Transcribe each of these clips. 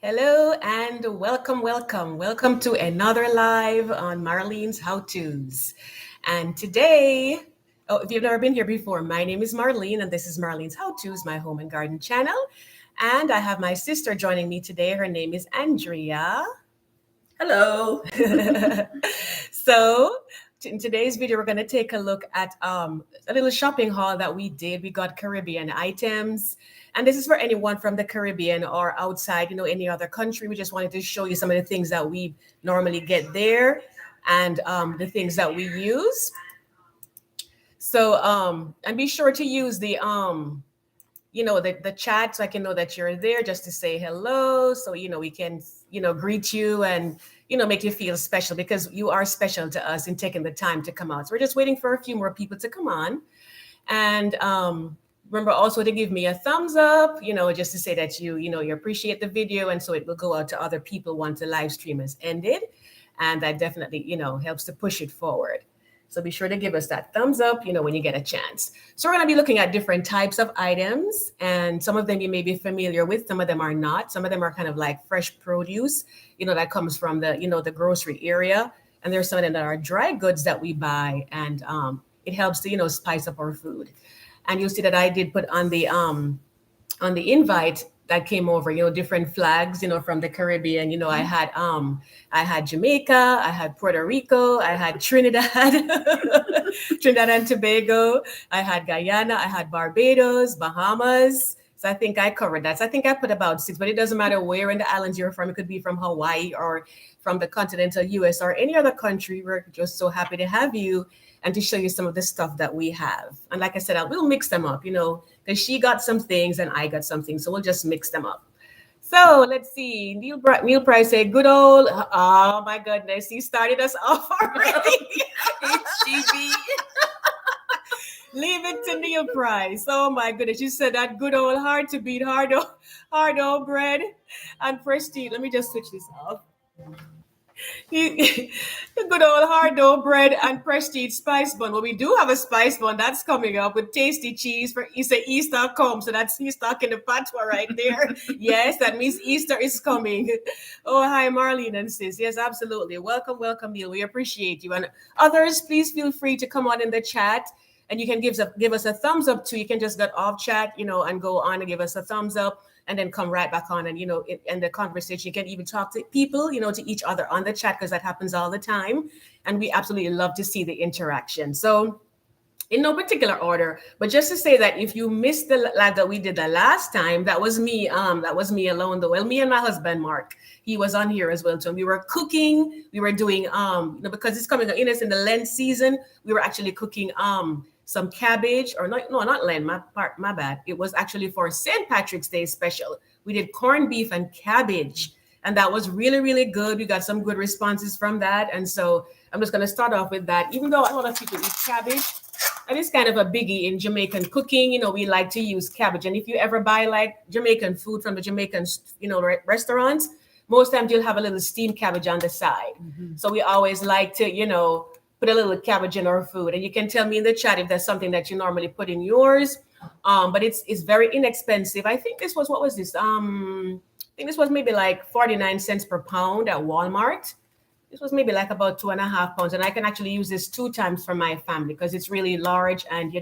Hello and welcome to another live on Marlene's How To's. And today, if you've never been here before, my name is Marlene and this is Marlene's How To's, my home and garden channel. And I have my sister joining me today. Her name is Andrea. Hello. So, in today's video, we're going to take a look at a little shopping haul that we did. We got Caribbean items, and this is for anyone from the Caribbean or outside, any other country. We just wanted to show you some of the things that we normally get there and the things that we use. So, and be sure to use the chat so I can know that you're there just to say hello. So, we can, greet you and, make you feel special because you are special to us in taking the time to come out. So we're just waiting for a few more people to come on. And remember also to give me a thumbs up, just to say that you appreciate the video. And so it will go out to other people once the live stream has ended. And that definitely, helps to push it forward. So be sure to give us that thumbs up, when you get a chance. So we're going to be looking at different types of items, and some of them you may be familiar with, some of them are not. Some of them are kind of like fresh produce, that comes from the grocery area. And there's some of them that are dry goods that we buy, and it helps to, spice up our food. And you'll see that I did put on the invite that came over, different flags, from the Caribbean. I had Jamaica, I had Puerto Rico, I had Trinidad, Trinidad and Tobago, I had Guyana, I had Barbados, Bahamas. So I think I covered that. So I think I put about 6, but it doesn't matter where in the islands you're from. It could be from Hawaii or from the continental US or any other country. We're just so happy to have you and to show you some of the stuff that we have. And like I said, we'll mix them up, because she got some things and I got some things. So we'll just mix them up. So let's see. Neil Price said, good old, oh my goodness, he started us off already. HGB. Leave it to Neil Price. Oh my goodness. You said that good old hard to beat hard bread and prestige. Let me just switch this off. The good old hard dough bread and prestige spice bun. Well, we do have a spice bun that's coming up with tasty cheese for Easter come. So that's Easter in the patwa right there. Yes, that means Easter is coming. Oh, hi, Marlene and sis. Yes, absolutely. Welcome, Neil. We appreciate you. And others, please feel free to come on in the chat. And you can give us a thumbs up too. You can just get off chat, and go on and give us a thumbs up and then come right back on. And, in the conversation, you can even talk to people, to each other on the chat because that happens all the time. And we absolutely love to see the interaction. So in no particular order, but just to say that if you missed the live that we did the last time, that was me. That was me alone though. Well, me and my husband, Mark, he was on here as well. So we were cooking, we were doing, because it's coming in, it's in the Lent season, we were actually cooking, some cabbage or not Lent, my bad. It was actually for St. Patrick's Day special. We did corned beef and cabbage, and that was really, really good. We got some good responses from that. And so I'm just going to start off with that. Even though a lot of people eat cabbage, and it's kind of a biggie in Jamaican cooking, we like to use cabbage. And if you ever buy like Jamaican food from the Jamaican, restaurants, most times you'll have a little steamed cabbage on the side. Mm-hmm. So we always like to, put a little cabbage in our food. And you can tell me in the chat if there's something that you normally put in yours. But it's very inexpensive. I think this was, what was this? I think this was maybe like 49 cents per pound at Walmart. This was maybe like about 2.5 pounds. And I can actually use this 2 times for my family because it's really large and,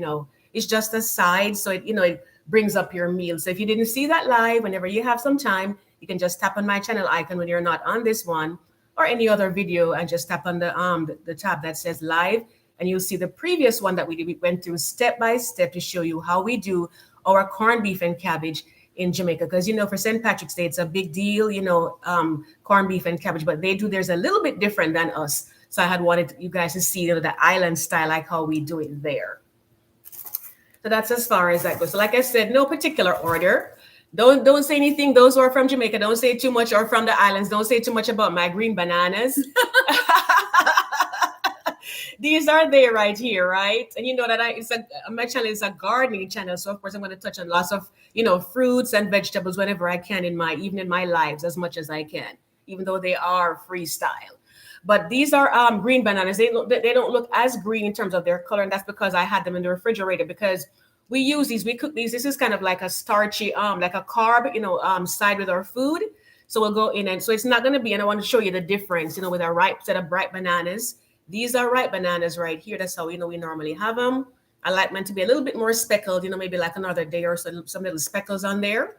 it's just a side. So it brings up your meal. So if you didn't see that live, whenever you have some time, you can just tap on my channel icon when you're not on this one or any other video and just tap on the tab that says live, and you'll see the previous one that we did. We went through step by step to show you how we do our corned beef and cabbage in Jamaica. Because, for St. Patrick's Day, it's a big deal, corned beef and cabbage, but they do theirs a little bit different than us. So I had wanted you guys to see, the island style, like how we do it there. So that's as far as that goes. So like I said, no particular order. Don't say anything. Those who are from Jamaica, don't say too much, or from the islands, don't say too much about my green bananas. These are there right here, right? And you know that my channel is a gardening channel. So of course I'm going to touch on lots of, fruits and vegetables whenever I can even in my lives, as much as I can, even though they are freestyle. But these are green bananas. They don't look as green in terms of their color. And that's because I had them in the refrigerator, because we use these, we cook these. This is kind of like a starchy, like a carb, side with our food. So we'll go in, and so it's not going to be, and I want to show you the difference, with a ripe set of bright bananas. These are ripe bananas right here. That's how, we normally have them. I like mine to be a little bit more speckled, maybe like another day or so, some little speckles on there.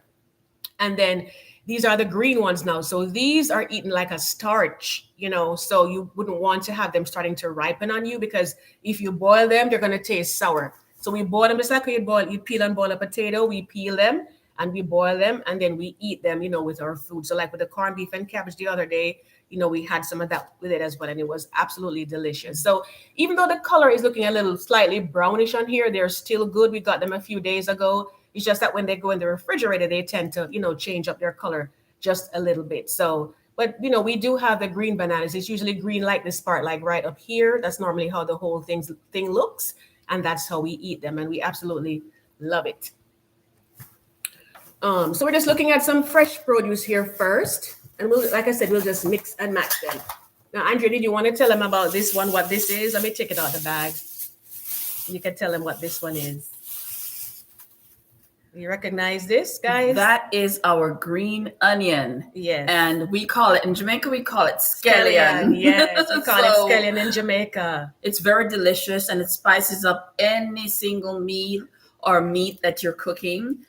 And then these are the green ones now. So these are eaten like a starch, so you wouldn't want to have them starting to ripen on you, because if you boil them, they're going to taste sour. So we boil them just like you peel and boil a potato. We peel them and we boil them, and then we eat them, with our food. So like with the corned beef and cabbage the other day, we had some of that with it as well, and it was absolutely delicious. So even though the color is looking a little slightly brownish on here, they're still good. We got them a few days ago. It's just that when they go in the refrigerator, they tend to, change up their color just a little bit. So, but, we do have the green bananas. It's usually green like this part, like right up here. That's normally how the whole thing looks. And that's how we eat them. And we absolutely love it. So we're just looking at some fresh produce here first. And like I said, we'll just mix and match them. Now, Andrea, did you want to tell them about this one, what this is? Let me take it out of the bag. You can tell them what this one is. You recognize this, guys? That is our green onion. Yes. And we call it, in Jamaica, we call it scallion. Yes, we call it scallion in Jamaica. It's very delicious, and it spices up any single meal or meat that you're cooking.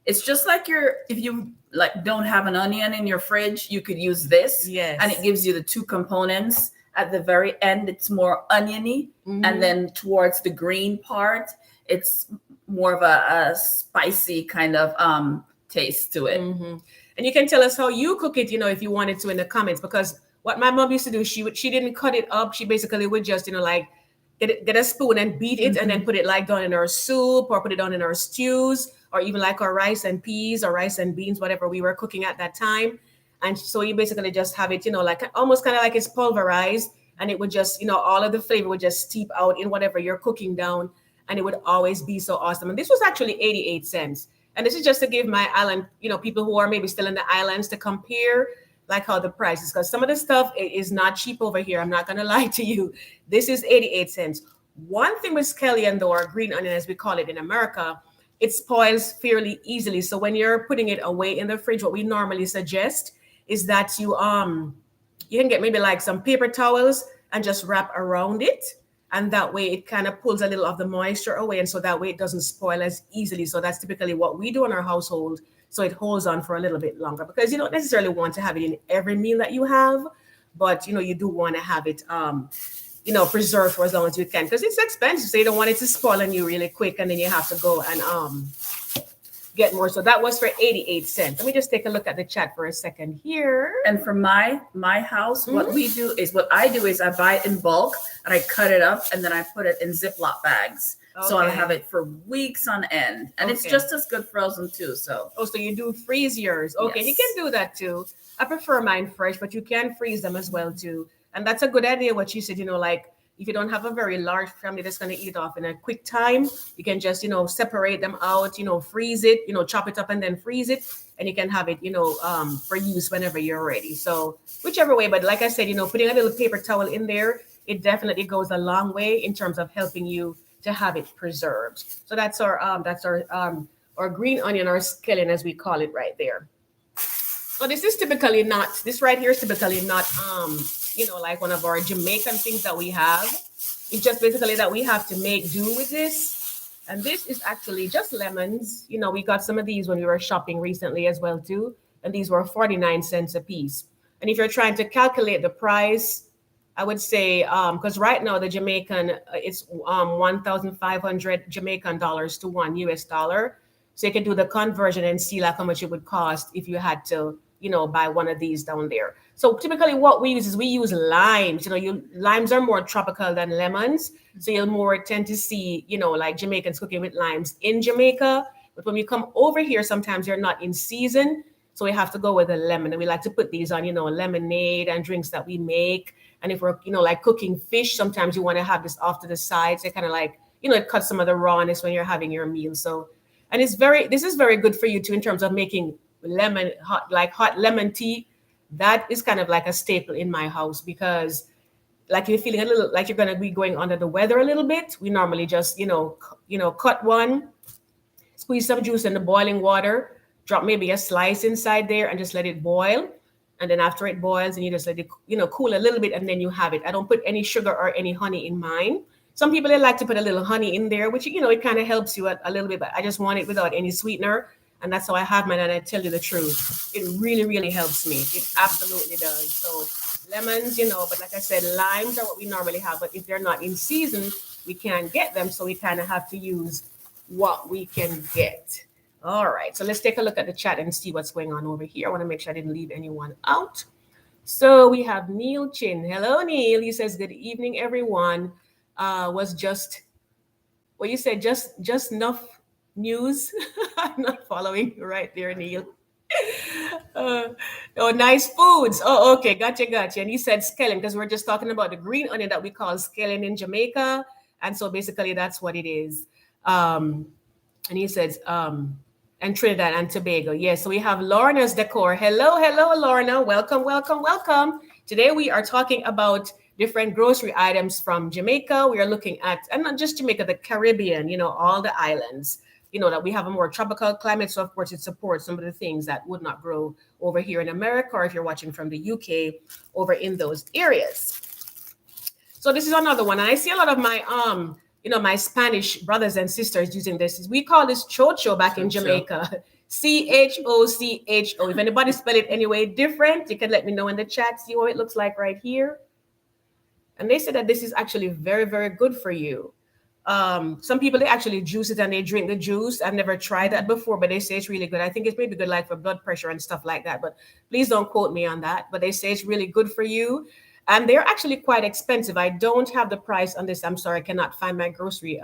It's just like if you don't have an onion in your fridge, you could use this. Yes. And it gives you the two components. At the very end, it's more oniony. Mm-hmm. And then towards the green part, it's more of a spicy kind of taste to it. Mm-hmm. And you can tell us how you cook it, if you wanted to, in the comments, because what my mom used to do, she didn't cut it up. She basically would just, get a spoon and beat it, mm-hmm. and then put it down in her soup, or put it down in our stews, or even like our rice and peas or rice and beans, whatever we were cooking at that time. And so you basically just have it, almost kind of like it's pulverized, and it would just, all of the flavor would just steep out in whatever you're cooking down. And it would always be so awesome. And this was actually 88 cents. And this is just to give my island, people who are maybe still in the islands, to compare like how the price is. Because some of the stuff is not cheap over here. I'm not going to lie to you. This is 88 cents. One thing with scallion, though, or green onion, as we call it in America, it spoils fairly easily. So when you're putting it away in the fridge, what we normally suggest is that you can get maybe like some paper towels and just wrap around it. And that way it kind of pulls a little of the moisture away. And so that way it doesn't spoil as easily. So that's typically what we do in our household. So it holds on for a little bit longer, because you don't necessarily want to have it in every meal that you have. But, you do want to have it, preserved for as long as you can, because it's expensive. So you don't want it to spoil on you really quick. And then you have to go and get more. So that was for 88 cents. Let me just take a look at the chat for a second here. And for my house, mm-hmm. what I do is I buy it in bulk, and I cut it up, and then I put it in Ziploc bags. Okay. So I'll have it for weeks on end. And it's just as good frozen too. So you do freeze yours. Okay, yes. You can do that too. I prefer mine fresh, but you can freeze them as well too. And that's a good idea what you said, if you don't have a very large family that's going to eat off in a quick time, you can just, separate them out, freeze it, chop it up and then freeze it. And you can have it, for use whenever you're ready. So whichever way. But like I said, putting a little paper towel in there, it definitely goes a long way in terms of helping you to have it preserved. So that's our green onion, or scallion as we call it right there. So this right here is typically not, like one of our Jamaican things that we have. It's just basically that we have to make do with this. And this is actually just lemons. We got some of these when we were shopping recently as well too. And these were 49 cents a piece. And if you're trying to calculate the price, I would say, because right now the Jamaican, it's 1,500 Jamaican dollars to $1 US. So you can do the conversion and see like how much it would cost if you had to, buy one of these down there. So typically what we use limes. Limes are more tropical than lemons. So you'll more tend to see, like Jamaicans cooking with limes in Jamaica. But when we come over here, sometimes they're not in season. So we have to go with a lemon. And we like to put these on, lemonade and drinks that we make. And if we're, like cooking fish, sometimes you want to have this off to the side. So kind of like, it cuts some of the rawness when you're having your meal. So, and this is very good for you too, in terms of making hot lemon tea. That is kind of like a staple in my house, because like you're feeling a little like you're going to be going under the weather a little bit. We normally just, cut one, squeeze some juice in the boiling water, drop maybe a slice inside there and just let it boil. And then after it boils, and you just let it, cool a little bit, and then you have it. I don't put any sugar or any honey in mine. Some people, they like to put a little honey in there, which, it kind of helps you a little bit, but I just want it without any sweetener. And that's how I have mine. And I tell you the truth, it really, really helps me. It absolutely does. So lemons, but like I said, limes are what we normally have. But if they're not in season, we can't get them. So we kind of have to use what we can get. All right. So let's take a look at the chat and see what's going on over here. I want to make sure I didn't leave anyone out. So we have Neil Chin. Hello, Neil. He says, good evening, everyone. Was just, well, you said just enough news. I'm not following right there, Neil. Oh, nice foods. Oh, okay. Gotcha. And he said scallion, because we're just talking about the green onion that we call scallion in Jamaica. And so basically that's what it is. And he says, and Trinidad and Tobago. Yes, so we have Lorna's Decor. Hello, Lorna. Welcome. Today we are talking about different grocery items from Jamaica. We are looking at, and not just Jamaica, the Caribbean, all the islands, that we have a more tropical climate. So of course it supports some of the things that would not grow over here in America, or if you're watching from the UK, over in those areas. So this is another one. And I see a lot of my, my Spanish brothers and sisters using this. We call this Chocho back in Jamaica. Chocho. If anybody spell it any way different, you can let me know in the chat. See what it looks like right here. And they said that this is actually very, very good for you. Some people, they actually juice it and they drink the juice. I've never tried that before, but they say it's really good. I think it's maybe good like for blood pressure and stuff like that. But please don't quote me on that. But they say it's really good for you. And they're actually quite expensive. I don't have the price on this. I'm sorry, I cannot find my grocery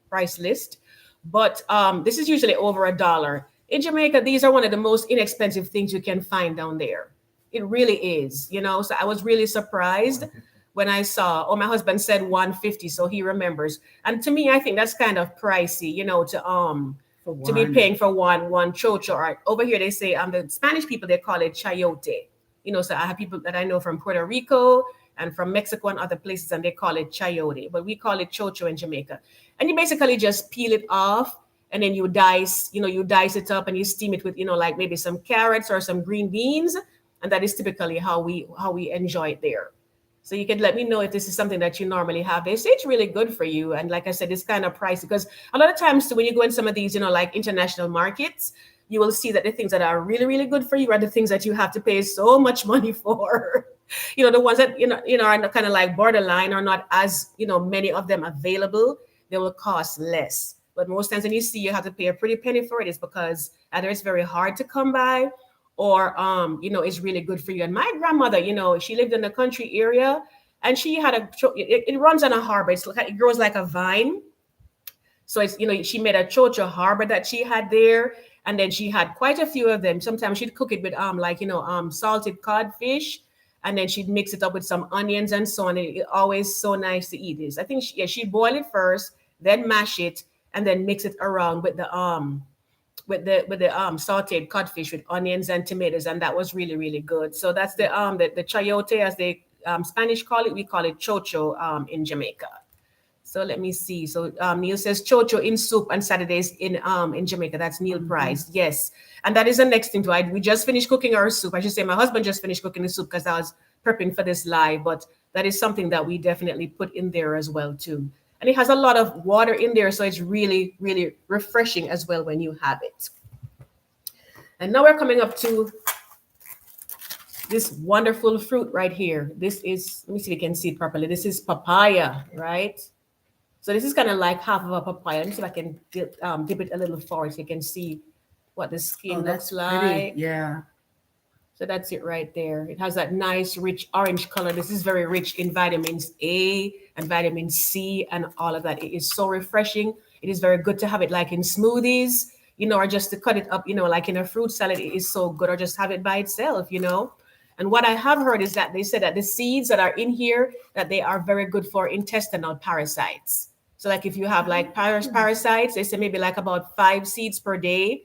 price list. But this is usually over $1. In Jamaica, these are one of the most inexpensive things you can find down there. It really is, So I was really surprised when I saw, my husband said $1.50, so he remembers. And to me, I think that's kind of pricey, to be paying for one chocho. Or over here, they say, the Spanish people, they call it chayote. So I have people that I know from Puerto Rico and from Mexico and other places, and they call it chayote, but we call it chocho in Jamaica. And you basically just peel it off, and then you dice it up, and you steam it with, like maybe some carrots or some green beans. And that is typically how we enjoy it there. So you can let me know if this is something that you normally have. They say it's really good for you. And like I said, it's kind of pricey, because a lot of times when you go in some of these, like international markets, you will see that the things that are really, really good for you are the things that you have to pay so much money for. The ones that, are kind of like borderline, or not as, many of them available, they will cost less. But most times when you see you have to pay a pretty penny for it, is because either it's very hard to come by, or, it's really good for you. And my grandmother, she lived in the country area, and she had it runs on a harbor. It grows like a vine. So it's, she made a chocho harbor that she had there. And then she had quite a few of them. Sometimes she'd cook it with salted codfish, and then she'd mix it up with some onions and so on. It's always so nice to eat this. I think she'd boil it first, then mash it, and then mix it around with the sauteed codfish with onions and tomatoes, and that was really, really good. So that's the chayote, as they Spanish call it. We call it chocho in Jamaica. So let me see. So Neil says chocho in soup on Saturdays in Jamaica. That's Neil Price. Yes. And that is the next thing too. We just finished cooking our soup. I should say my husband just finished cooking the soup, because I was prepping for this live. But that is something that we definitely put in there as well too. And it has a lot of water in there. So it's really, really refreshing as well when you have it. And now we're coming up to this wonderful fruit right here. This is, let me see if you can see it properly. This is papaya, right? So this is kind of like half of a papaya. Let me see if I can dip it a little forward so you can see what the skin looks like. Pretty. Yeah. So that's it right there. It has that nice, rich orange color. This is very rich in vitamins A and vitamin C and all of that. It is so refreshing. It is very good to have it like in smoothies, or just to cut it up, like in a fruit salad. It is so good, or just have it by itself, And what I have heard is that they said that the seeds that are in here, that they are very good for intestinal parasites. So like if you have like parasites, they say maybe like about 5 seeds per day,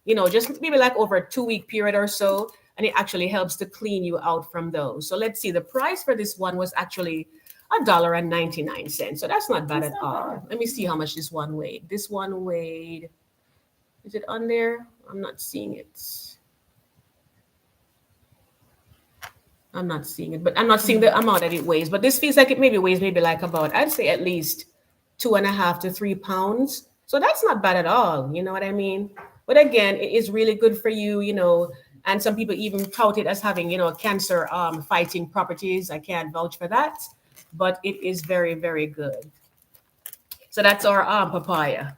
just maybe like over a 2-week period or so. And it actually helps to clean you out from those. So let's see. The price for this one was actually $1.99. So that's not bad at all. Let me see how much this one weighed. This one weighed, is it on there? I'm not seeing it. I'm not seeing it, but I'm not seeing the amount that it weighs. But this feels like it maybe weighs maybe like about, I'd say at least 2.5 to 3 pounds. So that's not bad at all. You know what I mean? But again, it is really good for you, and some people even tout it as having, cancer fighting properties. I can't vouch for that, but it is very, very good. So that's our papaya.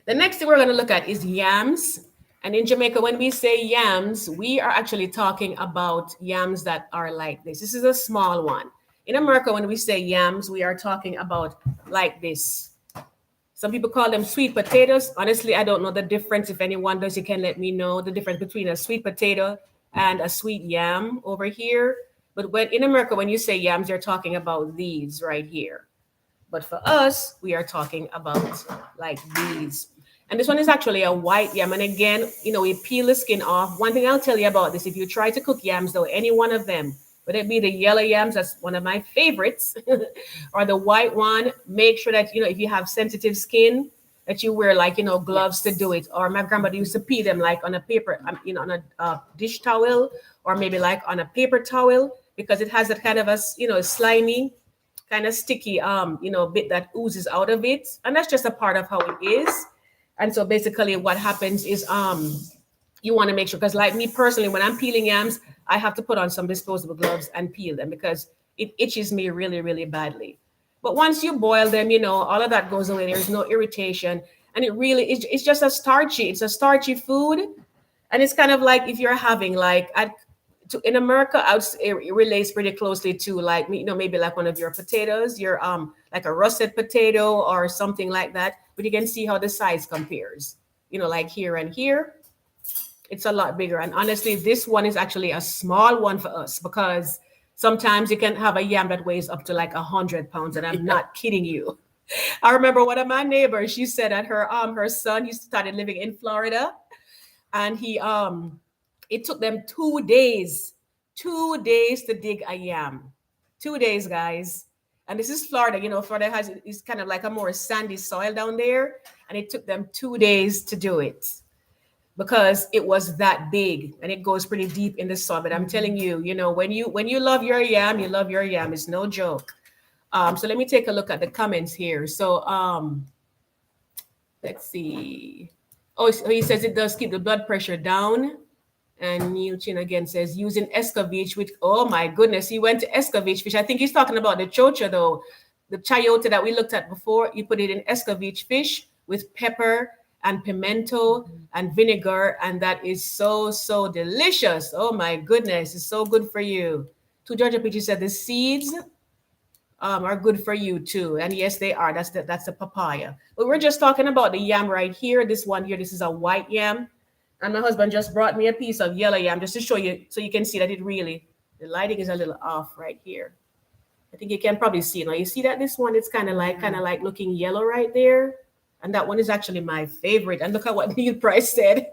The next thing we're going to look at is yams. And in Jamaica, when we say yams, we are actually talking about yams that are like this. This is a small one. In America, when we say yams, we are talking about like this. Some people call them sweet potatoes. Honestly, I don't know the difference. If anyone does, you can let me know the difference between a sweet potato and a sweet yam over here. But when in America, when you say yams, you're talking about these right here. But for us, we are talking about like these. And this one is actually a white yam. And again, we peel the skin off. One thing I'll tell you about this, if you try to cook yams, though, any one of them, whether it be the yellow yams, that's one of my favorites, or the white one, make sure that, if you have sensitive skin, that you wear like, gloves to do it. Or my grandmother used to peel them like on a paper, on a dish towel, or maybe like on a paper towel, because it has that kind of slimy, kind of sticky, bit that oozes out of it. And that's just a part of how it is. And so basically what happens is you want to make sure, because like me personally, when I'm peeling yams, I have to put on some disposable gloves and peel them because it itches me really, really badly. But once you boil them, all of that goes away. There's no irritation. And it's just it's a starchy food. And it's kind of like if you're having like, in America, it relates pretty closely to like, maybe like one of your potatoes, your like a russet potato or something like that. But you can see how the size compares, like here and here. It's a lot bigger. And honestly, this one is actually a small one for us because sometimes you can have a yam that weighs up to like 100 pounds. And I'm not kidding you. I remember one of my neighbors, she said that her son, he started living in Florida, and it took them 2 days to dig a yam. 2 days, guys. And this is Florida. Florida is kind of like a more sandy soil down there. And it took them 2 days to do it because it was that big and it goes pretty deep in the soil. But I'm telling you, when you love your yam, you love your yam. It's no joke. So let me take a look at the comments here. So let's see. Oh, so he says it does keep the blood pressure down. And Newton again says using escovitch, which, oh my goodness, he went to escovitch fish. I think he's talking about the chocho, though. The chayote that we looked at before, you put it in escovitch fish with pepper and pimento and vinegar. And that is so, so delicious. Oh my goodness, it's so good for you. To Georgia Peachy said the seeds are good for you too. And yes, they are. That's the papaya. But we're just talking about the yam right here. This one here, this is a white yam. And my husband just brought me a piece of yellow yam just to show you, so you can see that the lighting is a little off right here. I think you can probably see now. You see that this one is kind of like looking yellow right there. And that one is actually my favorite. And look at what Neil Price said.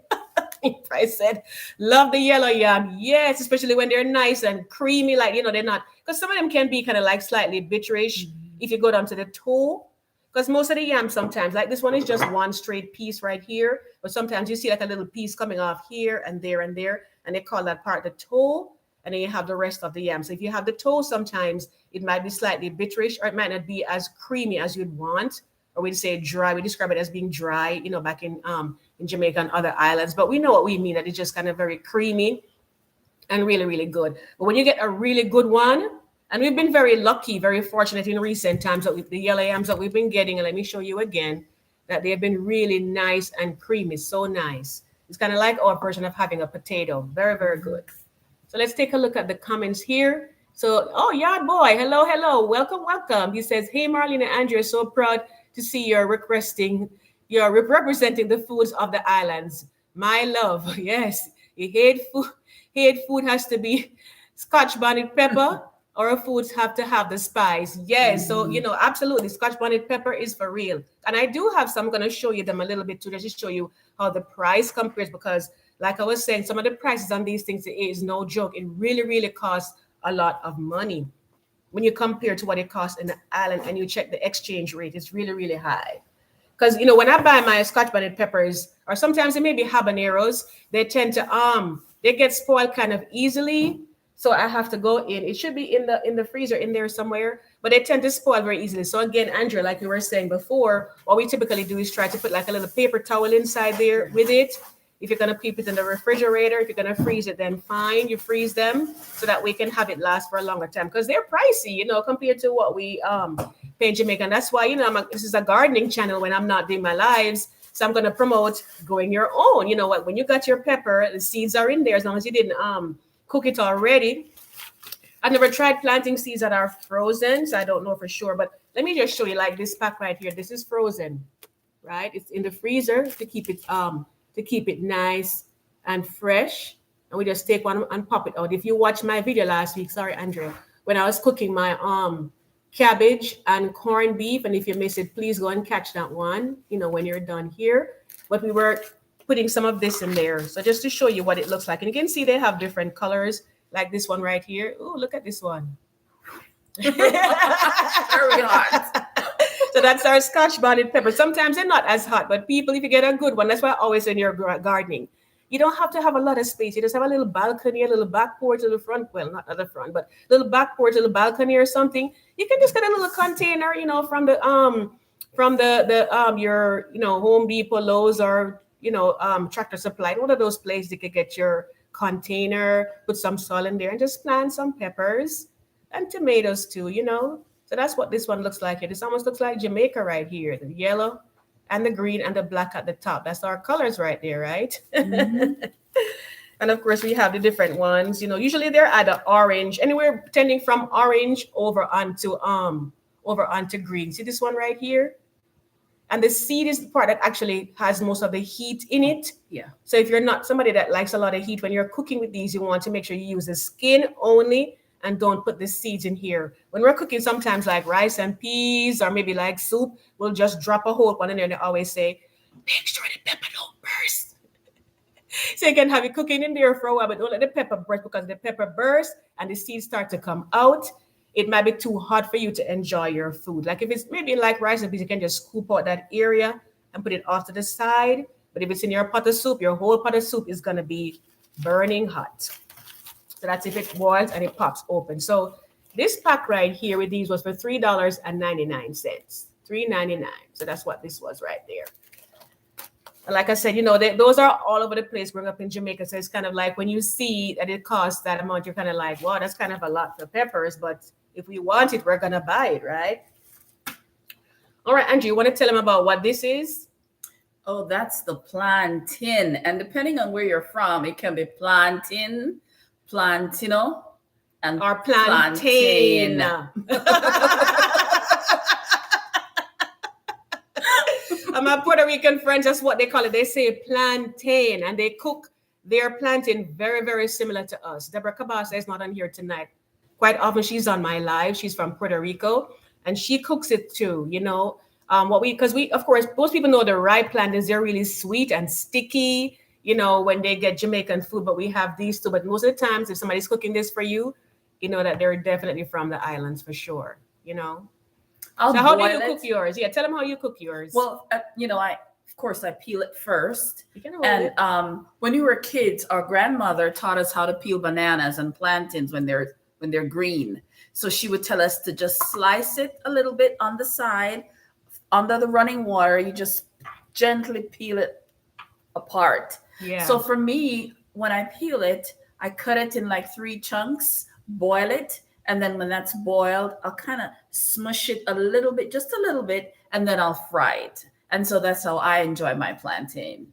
Neil Price said, love the yellow yam. Yes, especially when they're nice and creamy, like, they're not, because some of them can be kind of like slightly bitterish if you go down to the toe. Because most of the yams sometimes, like this one is just one straight piece right here. But sometimes you see like a little piece coming off here and there and there. And they call that part the toe. And then you have the rest of the yam. So if you have the toe, sometimes it might be slightly bitterish, or it might not be as creamy as you'd want. Or we'd say dry. We describe it as being dry, back in Jamaica and other islands. But we know what we mean, that it's just kind of very creamy and really, really good. But when you get a really good one, and we've been very lucky, very fortunate in recent times with the yellow yams that we've been getting. And let me show you again that they have been really nice and creamy. So nice. It's kind of like our version of having a potato. Very, very good. So let's take a look at the comments here. So, Yard Boy, hello. Welcome. He says, hey, Marlene and Andrea, so proud to see you're representing the foods of the islands. My love. Yes. You hate food has to be Scotch bonnet pepper. Or foods have to have the spice. Yes. So, absolutely. Scotch bonnet pepper is for real. And I do have some. I'm going to show you them a little bit too, just to show you how the price compares. Because like I was saying, some of the prices on these things is no joke. It really, really costs a lot of money. When you compare to what it costs in the island and you check the exchange rate, it's really, really high. Because when I buy my Scotch bonnet peppers, or sometimes it may be habaneros, they tend to they get spoiled kind of easily. So I have to go in. It should be in the freezer in there somewhere, but they tend to spoil very easily. So again, Andrea, like we were saying before, what we typically do is try to put like a little paper towel inside there with it. If you're gonna keep it in the refrigerator, if you're gonna freeze it, then fine, you freeze them so that we can have it last for a longer time because they're pricey, compared to what we pay in Jamaica. And that's why this is a gardening channel when I'm not doing my lives. So I'm gonna promote growing your own. You know what? When you got your pepper, the seeds are in there as long as you didn't cook it already. I've never tried planting seeds that are frozen, so I don't know for sure. But let me just show you like this pack right here. This is frozen, right? It's in the freezer to keep it nice and fresh. And we just take one and pop it out. If you watched my video last week, sorry, Andrea, when I was cooking my cabbage and corned beef, and if you missed it, please go and catch that one, when you're done here. But we were putting some of this in there. So just to show you what it looks like. And you can see they have different colors, like this one right here. Oh, look at this one. Very hot. So that's our Scotch bonnet pepper. Sometimes they're not as hot, but people, if you get a good one, that's why I always in your gardening. You don't have to have a lot of space. You just have a little balcony, a little back porch, a little front. Well, not at the front, but little back porch, a little balcony or something. You can just get a little container, from the your Home Depot, Lowe's, or Tractor Supply. One of those places you could get your container, put some soil in there, and just plant some peppers and tomatoes too. So that's what this one looks like here. This almost looks like Jamaica right here. The yellow and the green and the black at the top. That's our colors right there, right? Mm-hmm. And of course, we have the different ones. Usually they're either orange, anywhere tending from orange over onto green. See this one right here? And the seed is the part that actually has most of the heat in it. Yeah. So if you're not somebody that likes a lot of heat, when you're cooking with these, you want to make sure you use the skin only and don't put the seeds in here. When we're cooking sometimes like rice and peas or maybe like soup, we'll just drop a whole one in there and they always say, make sure the pepper don't burst. So you can have it cooking in there for a while, but don't let the pepper burst because the pepper bursts and the seeds start to come out. It might be too hot for you to enjoy your food. Like if it's maybe like rice and peas, you can just scoop out that area and put it off to the side. But if it's in your pot of soup, your whole pot of soup is going to be burning hot. So that's if it boils and it pops open. So this pack right here with these was for $3.99. $3.99. So that's what this was right there. And like I said, those are all over the place growing up in Jamaica. So it's kind of like when you see that it costs that amount, you're kind of like, wow, that's kind of a lot for peppers. But if we want it, we're going to buy it, right? All right, Andrew, you want to tell them about what this is? Oh, that's the plantain. And depending on where you're from, it can be plantain, plantino, and or plantain. My Puerto Rican friends, that's what they call it. They say plantain, and they cook their plantain very, very similar to us. Deborah Cabasa is not on here tonight. Quite often she's on my live. She's from Puerto Rico, and she cooks it too. Because of course, most people know the ripe plantains. They're really sweet and sticky. When they get Jamaican food, but we have these too. But most of the times, if somebody's cooking this for you, that they're definitely from the islands for sure. So how do you cook yours? Yeah, tell them how you cook yours. Well, of course I peel it first. And when we were kids, our grandmother taught us how to peel bananas and plantains when they're green. So she would tell us to just slice it a little bit on the side, under the running water. You just gently peel it apart. Yeah. So for me, when I peel it, I cut it in like 3 chunks, boil it. And then when that's boiled, I'll kind of smush it a little bit, just a little bit, and then I'll fry it. And so that's how I enjoy my plantain.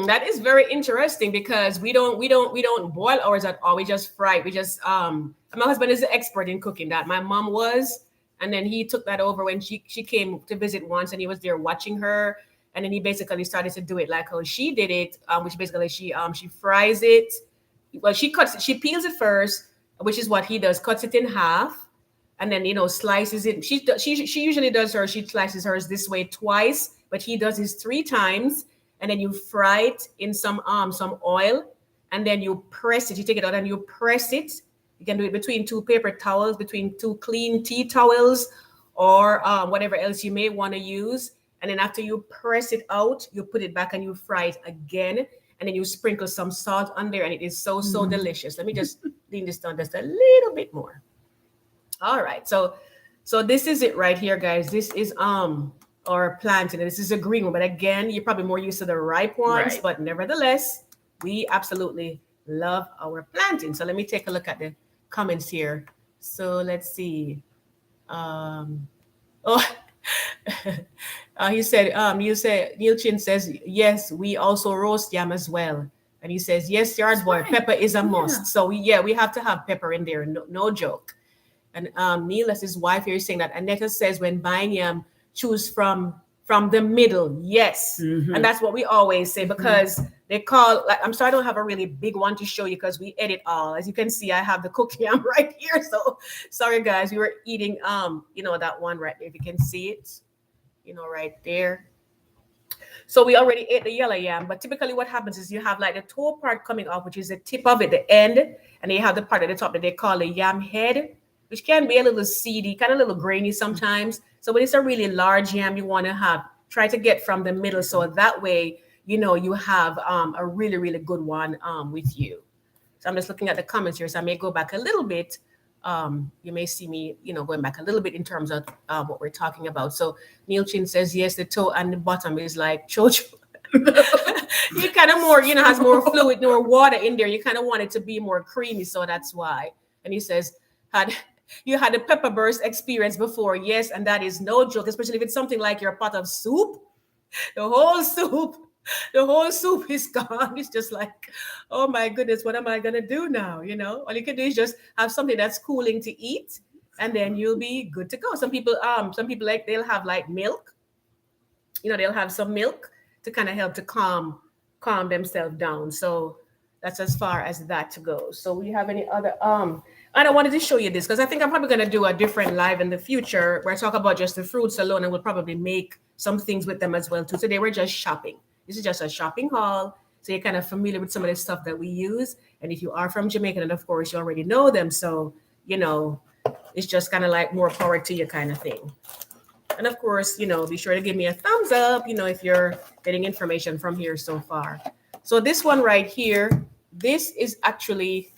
That is very interesting because we don't boil ours at all. We just fry it. We just my husband is an expert in cooking that. My mom was, and then he took that over when she came to visit once, and he was there watching her, and then he basically started to do it like how she did it, which basically she fries it. Well, she peels it first, which is what he does, cuts it in half, and then slices it. She usually does hers. She slices hers this way twice, but he does his 3 times, and then you fry it in some oil, and then you press it. You take it out and you press it. You can do it between 2 paper towels, between 2 clean tea towels, or whatever else you may want to use. And then after you press it out, you put it back and you fry it again. And then you sprinkle some salt on there, and it is so, so delicious. Let me just lean this down just a little bit more. All right. So this is it right here, guys. This is our plantain. This is a green one, but again, you're probably more used to the ripe ones, Right. but nevertheless, we absolutely love our plantain. So let me take a look at the comments here. So let's see. Oh, he said, you said, Neil Chin says, yes, we also roast yam as well. And he says, yes, yard boy, right. pepper is a must. Yeah. So we have to have pepper in there. No, no joke. And Neil, as his wife here, is saying that Aneta says when buying yam, choose from the middle. Yes. And that's what we always say, because they call, like, I'm sorry, I don't have a really big one to show you because we edit all. As you can see, I have the cooked yam right here. So sorry, guys, we were eating, that one right there. If you can see it, right there. So we already ate the yellow yam, but typically what happens is you have like the toe part coming off, which is the tip of it, the end, and then you have the part at the top that they call the yam head, which can be a little seedy, kind of a little grainy sometimes. So when it's a really large yam, you want to try to get from the middle, so that way, you have a really, really good one with you. So I'm just looking at the comments here, so I may go back a little bit. You may see me, going back a little bit in terms of what we're talking about. So Neil Chin says, yes, the toe and the bottom is like Chocho. You kind of more, has more fluid, more water in there. You kind of want it to be more creamy, so that's why. And he says, you had a pepper burst experience before. Yes, and that is no joke, especially if it's something like your pot of soup. The whole soup is gone. It's just like, oh my goodness, what am I gonna do now? All you can do is just have something that's cooling to eat, and then you'll be good to go. Some people like, they'll have like milk. They'll have some milk to kind of help to calm themselves down. So that's as far as that to go. So we have any other and I wanted to show you this because I think I'm probably going to do a different live in the future where I talk about just the fruits alone, and we'll probably make some things with them as well too. Today we're just shopping. This is just a shopping haul, so you're kind of familiar with some of the stuff that we use. And if you are from Jamaica, then of course you already know them. So it's just kind of like more power to you kind of thing. And of course, be sure to give me a thumbs up, if you're getting information from here so far. So this one right here, this is actually,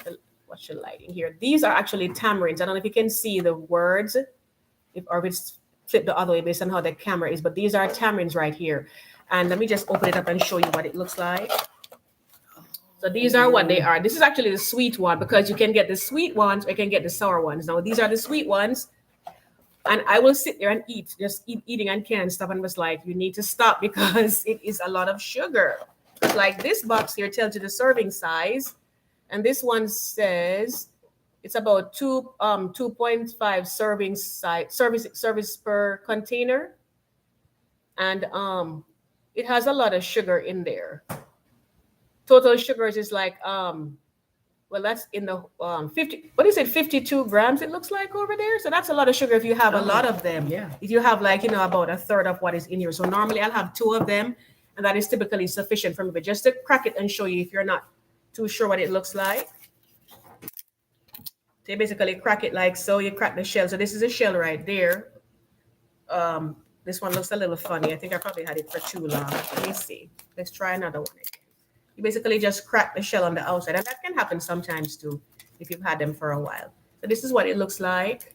what's your lighting here? These are actually tamarinds. I don't know if you can see the words, if it's flipped the other way based on how the camera is, but these are tamarinds right here. And let me just open it up and show you what it looks like. So these are what they are. This is actually the sweet one, because you can get the sweet ones or you can get the sour ones. Now, these are the sweet ones. And I will sit there and just keep eating and can't stop. And was like, you need to stop because it is a lot of sugar. Like this box here tells you the serving size. And this one says it's about 2.5 service per container. And it has a lot of sugar in there. Total sugars is like that's in the 52 grams it looks like over there. So that's a lot of sugar if you have a lot of them. Yeah. If you have like, about a third of what is in here. So normally I'll have 2 of them, and that is typically sufficient for me. But just to crack it and show you if you're not too sure what it looks like. So you basically crack it like so. You crack the shell. So this is a shell right there. This one looks a little funny. I think I probably had it for too long. Let me see. Let's try another one again. You basically just crack the shell on the outside, and that can happen sometimes too if you've had them for a while. So this is what it looks like.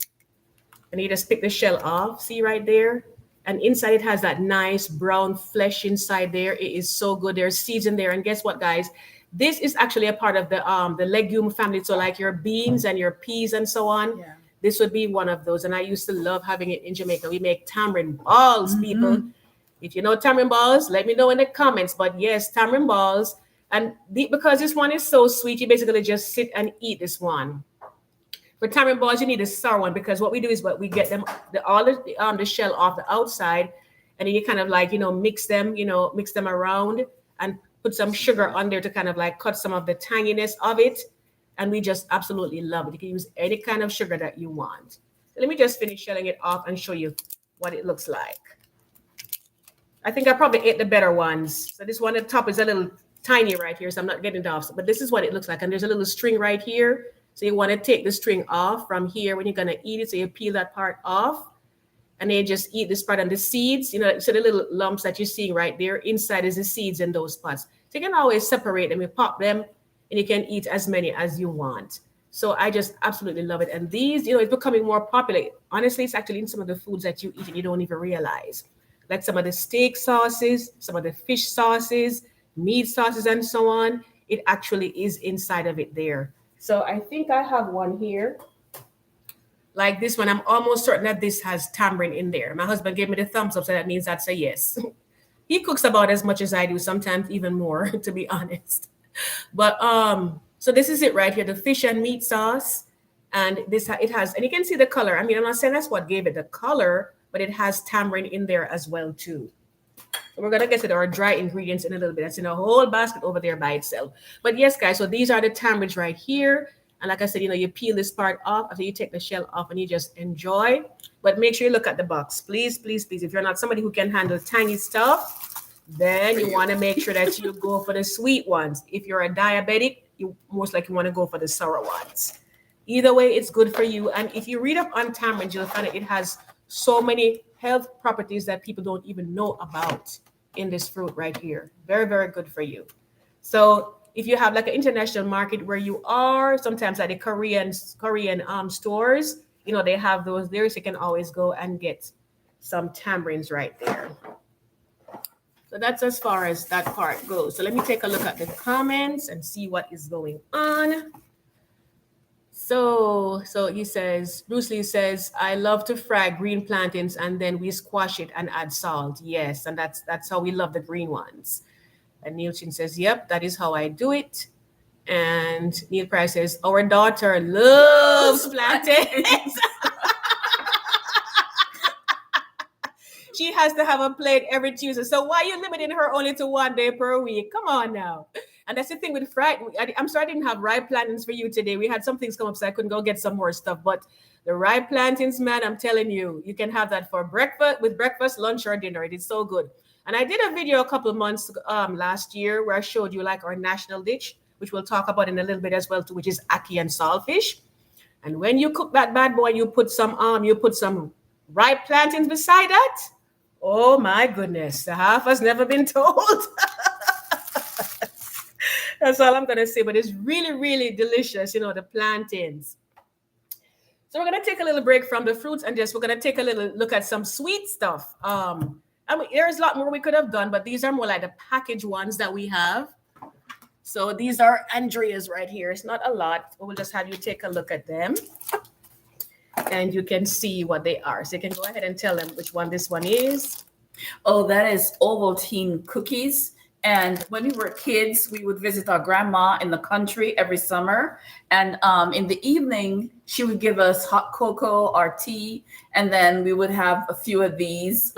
And you just pick the shell off. See right there? And inside it has that nice brown flesh inside there. It is so good. There's seeds in there. And guess what, guys? This is actually a part of the legume family. So like your beans and your peas and so on. Yeah. This would be one of those. And I used to love having it in Jamaica. We make tamarind balls, people. If you know tamarind balls, let me know in the comments. But yes, tamarind balls. And because this one is so sweet, you basically just sit and eat this one. For tamarind balls, you need a sour one, because what we do is we get them the shell off the outside, and then you kind of like mix them around and put some sugar on there to kind of like cut some of the tanginess of it, and we just absolutely love it. You can use any kind of sugar that you want. So let me just finish shelling it off and show you what it looks like. I think I probably ate the better ones. So this one at the top is a little tiny right here, so I'm not getting it off. But this is what it looks like, and there's a little string right here. So you want to take the string off from here when you're going to eat it. So you peel that part off, and they just eat this part and the seeds, so the little lumps that you're seeing right there, inside is the seeds in those pods. So you can always separate them, you pop them, and you can eat as many as you want. So I just absolutely love it. And these, it's becoming more popular. Honestly, it's actually in some of the foods that you eat and you don't even realize. Like some of the steak sauces, some of the fish sauces, meat sauces, and so on. It actually is inside of it there. So I think I have one here. Like this one, I'm almost certain that this has tamarind in there. My husband gave me the thumbs up, so that means that's a yes. He cooks about as much as I do, sometimes even more, to be honest. But so this is it right here, the fish and meat sauce. And it has, and you can see the color. I mean, I'm not saying that's what gave it the color, but it has tamarind in there as well too. So we're gonna get to our dry ingredients in a little bit. That's in a whole basket over there by itself. But yes, guys, so these are the tamarinds right here. And like I said, you peel this part off after you take the shell off and you just enjoy. But make sure you look at the box. Please, please, please. If you're not somebody who can handle tiny stuff, then you want to make sure that you go for the sweet ones. If you're a diabetic, you most likely want to go for the sour ones. Either way, it's good for you. And if you read up on tamarind, you'll find that it has so many health properties that people don't even know about in this fruit right here. Very, very good for you. So if you have like an international market where you are, sometimes at the Korean stores, they have those there, so you can always go and get some tamarinds right there. So that's as far as that part goes. So let me take a look at the comments and see what is going on. So he says, Bruce Lee says, I love to fry green plantains and then we squash it and add salt. Yes, and that's how we love the green ones. And Neil Chin says, yep, that is how I do it. And Neil Price says, our daughter loves plantains. She has to have a plate every Tuesday. So why are you limiting her only to 1 day per week? Come on now. And that's the thing with fried. I'm sorry I didn't have ripe plantains for you today. We had some things come up, so I couldn't go get some more stuff. But the ripe plantains, man, I'm telling you, you can have that for breakfast, lunch, or dinner. It is so good. And I did a video a couple of months last year where I showed you like our national dish, which we'll talk about in a little bit as well too, which is ackee and saltfish. And when you cook that bad boy, you put some ripe plantains beside that. Oh my goodness, the half has never been told. That's all I'm gonna say. But it's really, really delicious, the plantains. So we're gonna take a little break from the fruits and we're gonna take a little look at some sweet stuff. There's a lot more we could have done, but these are more like the packaged ones that we have. So these are Andrea's right here. It's not a lot, but we'll just have you take a look at them. And you can see what they are. So you can go ahead and tell them which one this one is. Oh, that is Ovaltine Cookies. And when we were kids, we would visit our grandma in the country every summer. And in the evening, she would give us hot cocoa or tea. And then we would have a few of these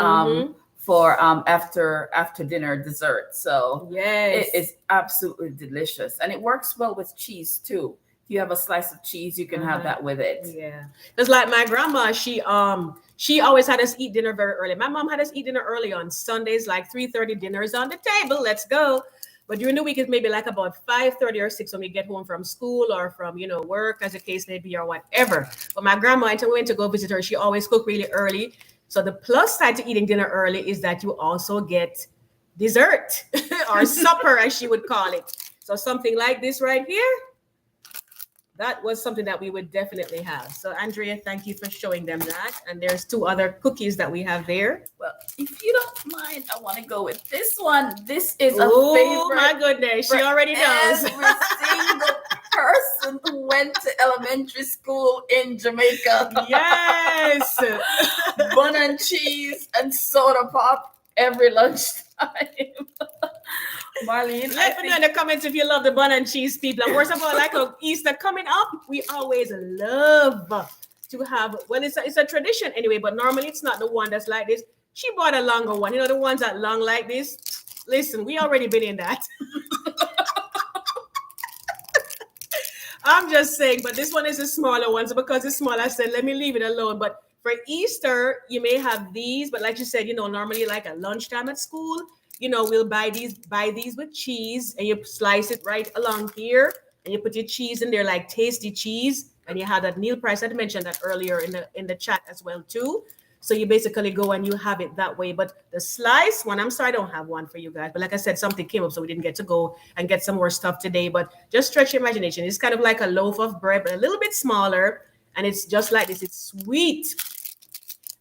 for after dinner dessert. So yes, it is absolutely delicious. And it works well with cheese too. If you have a slice of cheese, you can have that with it. Yeah. It's like my grandma, she always had us eat dinner very early. My mom had us eat dinner early on Sundays, like 3:30 dinner is on the table. Let's go. But during the week, it's maybe like about 5:30 or 6 when we get home from school or from, work, as the case may be, or whatever. But my grandma, until we went to go visit her, she always cooked really early. So the plus side to eating dinner early is that you also get dessert or supper, as she would call it. So something like this right here, that was something that we would definitely have. So Andrea, thank you for showing them that. And there's 2 other cookies that we have there. Well, if you don't mind, I want to go with this one. This is a favorite. Oh my goodness, she already knows. Every single person who went to elementary school in Jamaica. Yes. Bun and cheese and soda pop every lunchtime. Marlene, let me know in the comments if you love the bun and cheese, people. And worst of all, like Easter coming up, we always love to have, well, it's a tradition anyway, but normally it's not the one that's like this. She bought a longer one. The ones that long like this. Listen, we already been in that. I'm just saying, but this one is a smaller one. So because it's small, I said, let me leave it alone. But for Easter, you may have these, but like you said, normally like at lunchtime at school, we'll buy these with cheese and you slice it right along here and you put your cheese in there, like tasty cheese. And you have that Neil Price. I mentioned that earlier in the chat as well too. So you basically go and you have it that way. But the slice one, I'm sorry, I don't have one for you guys. But like I said, something came up, so we didn't get to go and get some more stuff today. But just stretch your imagination. It's kind of like a loaf of bread, but a little bit smaller. And it's just like this. It's sweet.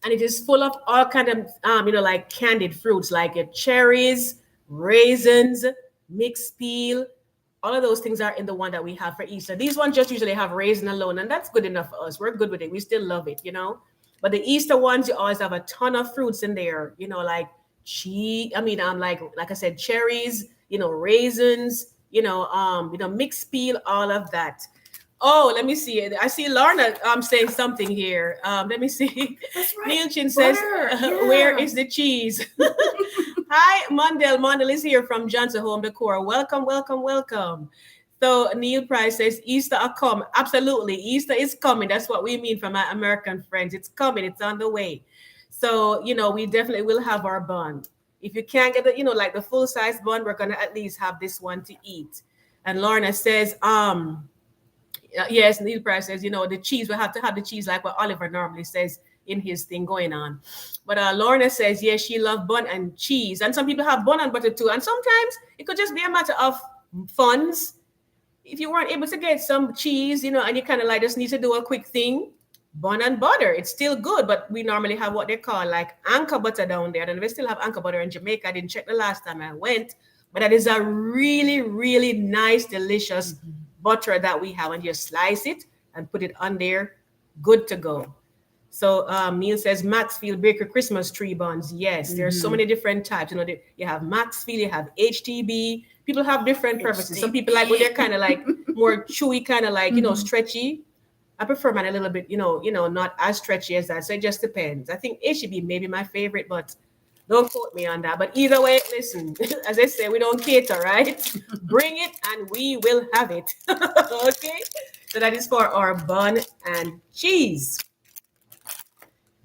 And it is full of all kind of, like candied fruits, like cherries, raisins, mixed peel. All of those things are in the one that we have for Easter. These ones just usually have raisin alone, and that's good enough for us. We're good with it. We still love it, But the Easter ones, you always have a ton of fruits in there, like cheese. Like I said, cherries, raisins, mixed peel, all of that. Oh, let me see it. I see Lorna saying something here. Let me see. That's right. Neil Chin says, where is the cheese? Hi, Mondel. Mondel is here from Johnson Home Decor. Welcome, welcome, welcome. So Neil Price says, Easter are come. Absolutely. Easter is coming. That's what we mean from our American friends. It's coming. It's on the way. So, we definitely will have our bun. If you can't get the, like the full-size bun, we're going to at least have this one to eat. And Lorna says, yes, Neil Price says, the cheese, we have to have the cheese like what Oliver normally says in his thing going on. But Lorna says, yes, she loves bun and cheese. And some people have bun and butter too. And sometimes it could just be a matter of funds. If you weren't able to get some cheese, and you kind of like just need to do a quick thing, bun and butter. It's still good, but we normally have what they call like anchor butter down there. And we still have anchor butter in Jamaica. I didn't check the last time I went. But that is a really, really nice, delicious butter that we have. And you slice it and put it on there. Good to go. So Neil says Maxfield Baker Christmas tree buns. Yes, there's so many different types. You have Maxfield, you have HTB. People have different preferences. Some people like when they're kind of like more chewy, kind of like, stretchy. I prefer mine a little bit, not as stretchy as that. So it just depends. I think HTB may be my favorite, but don't quote me on that. But either way, listen, as I say, we don't cater, right? Bring it and we will have it. Okay? So that is for our bun and cheese.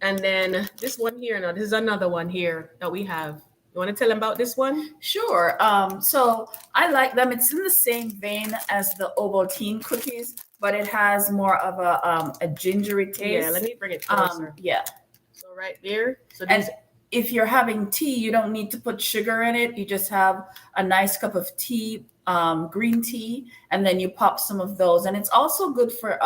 And then this one here, now this is another one here that we have. You want to tell them about this one? Sure. So I like them. It's in the same vein as the Ovaltine cookies, but it has more of a gingery taste. Yeah, let me bring it closer. Yeah. So right there. So and if you're having tea, you don't need to put sugar in it. You just have a nice cup of tea, green tea, and then you pop some of those. And it's also good for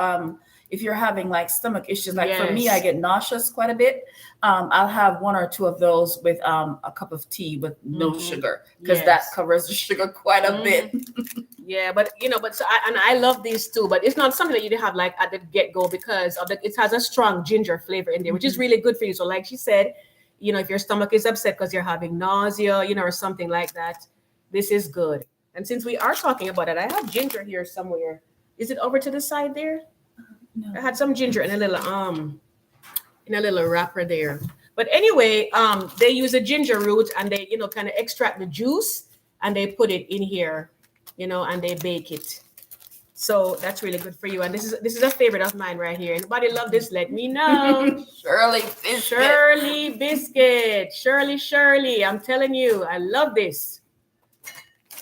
if you're having like stomach issues. Like for me, I get nauseous quite a bit. I'll have one or two of those with a cup of tea with no sugar, because that covers the sugar quite a bit. Yeah, but I love these too, but it's not something that you have like at the get-go because it has a strong ginger flavor in there, which is really good for you. So like she said, if your stomach is upset because you're having nausea, or something like that, this is good. And since we are talking about it, I have ginger here somewhere. Is it over to the side there? No. I had some ginger in a little wrapper there. But anyway, they use a ginger root and they, kind of extract the juice and they put it in here, and they bake it. So that's really good for you. And this is a favorite of mine right here. Anybody love this? Let me know. Shirley biscuit. Shirley. I'm telling you, I love this.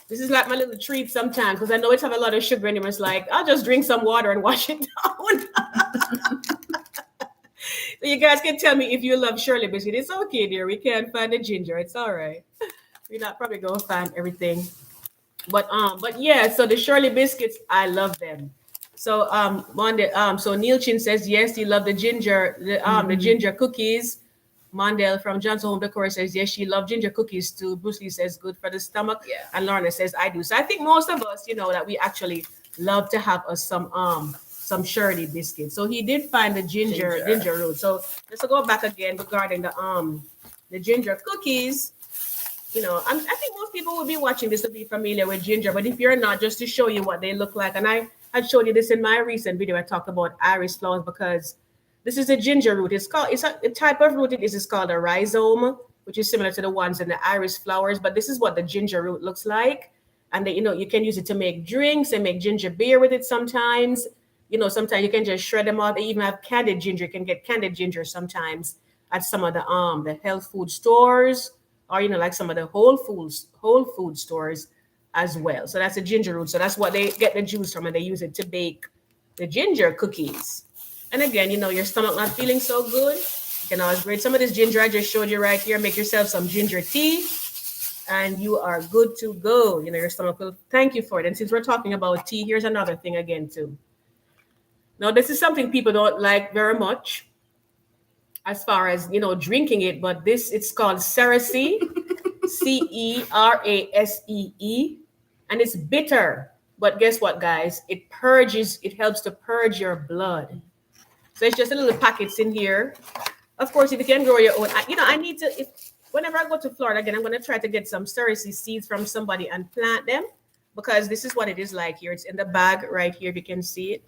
This is like my little treat sometimes because I know it have a lot of sugar in it. It's like, I'll just drink some water and wash it down. So you guys can tell me if you love Shirley biscuit. It's okay, dear. We can't find the ginger. It's all right. We're not probably going to find everything. But yeah, so the Shirley biscuits, I love them. So so Neil Chin says, yes, he loved the ginger, the ginger cookies. Mondale from Johnson Home Decor says, yes, she loved ginger cookies too. Bruce Lee says, good for the stomach. Yeah. And Lorna says, I do. So I think most of us, that we actually love to have us some Shirley biscuits. So he did find the ginger root. So let's go back again regarding the ginger cookies. I think most people will be watching this to be familiar with ginger, but if you're not, just to show you what they look like. And I had showed you this in my recent video. I talked about iris flowers because this is a ginger root. It's a type of root. It's called a rhizome, which is similar to the ones in the iris flowers. But this is what the ginger root looks like. And you can use it to make drinks and make ginger beer with it sometimes. Sometimes you can just shred them out. They even have candied ginger. You can get candied ginger sometimes at some of the health food stores or, like some of the whole food stores as well. So that's a ginger root. So that's what they get the juice from, and they use it to bake the ginger cookies. And again, your stomach not feeling so good, You can always grate some of this ginger I just showed you right here. Make yourself some ginger tea, and you are good to go. You know, your stomach will thank you for it. And since we're talking about tea, here's another thing again too. Now, this is something people don't like very much as far as, you know, drinking it, but this, it's called Cerasee, Cerasee, and it's bitter. But guess what, guys? It purges, it helps to purge your blood. So it's just a little packets in here. Of course, if you can grow your own, I need to, whenever I go to Florida again, I'm going to try to get some Cerasee seeds from somebody and plant them, because this is what it is like here. It's in the bag right here, if you can see it.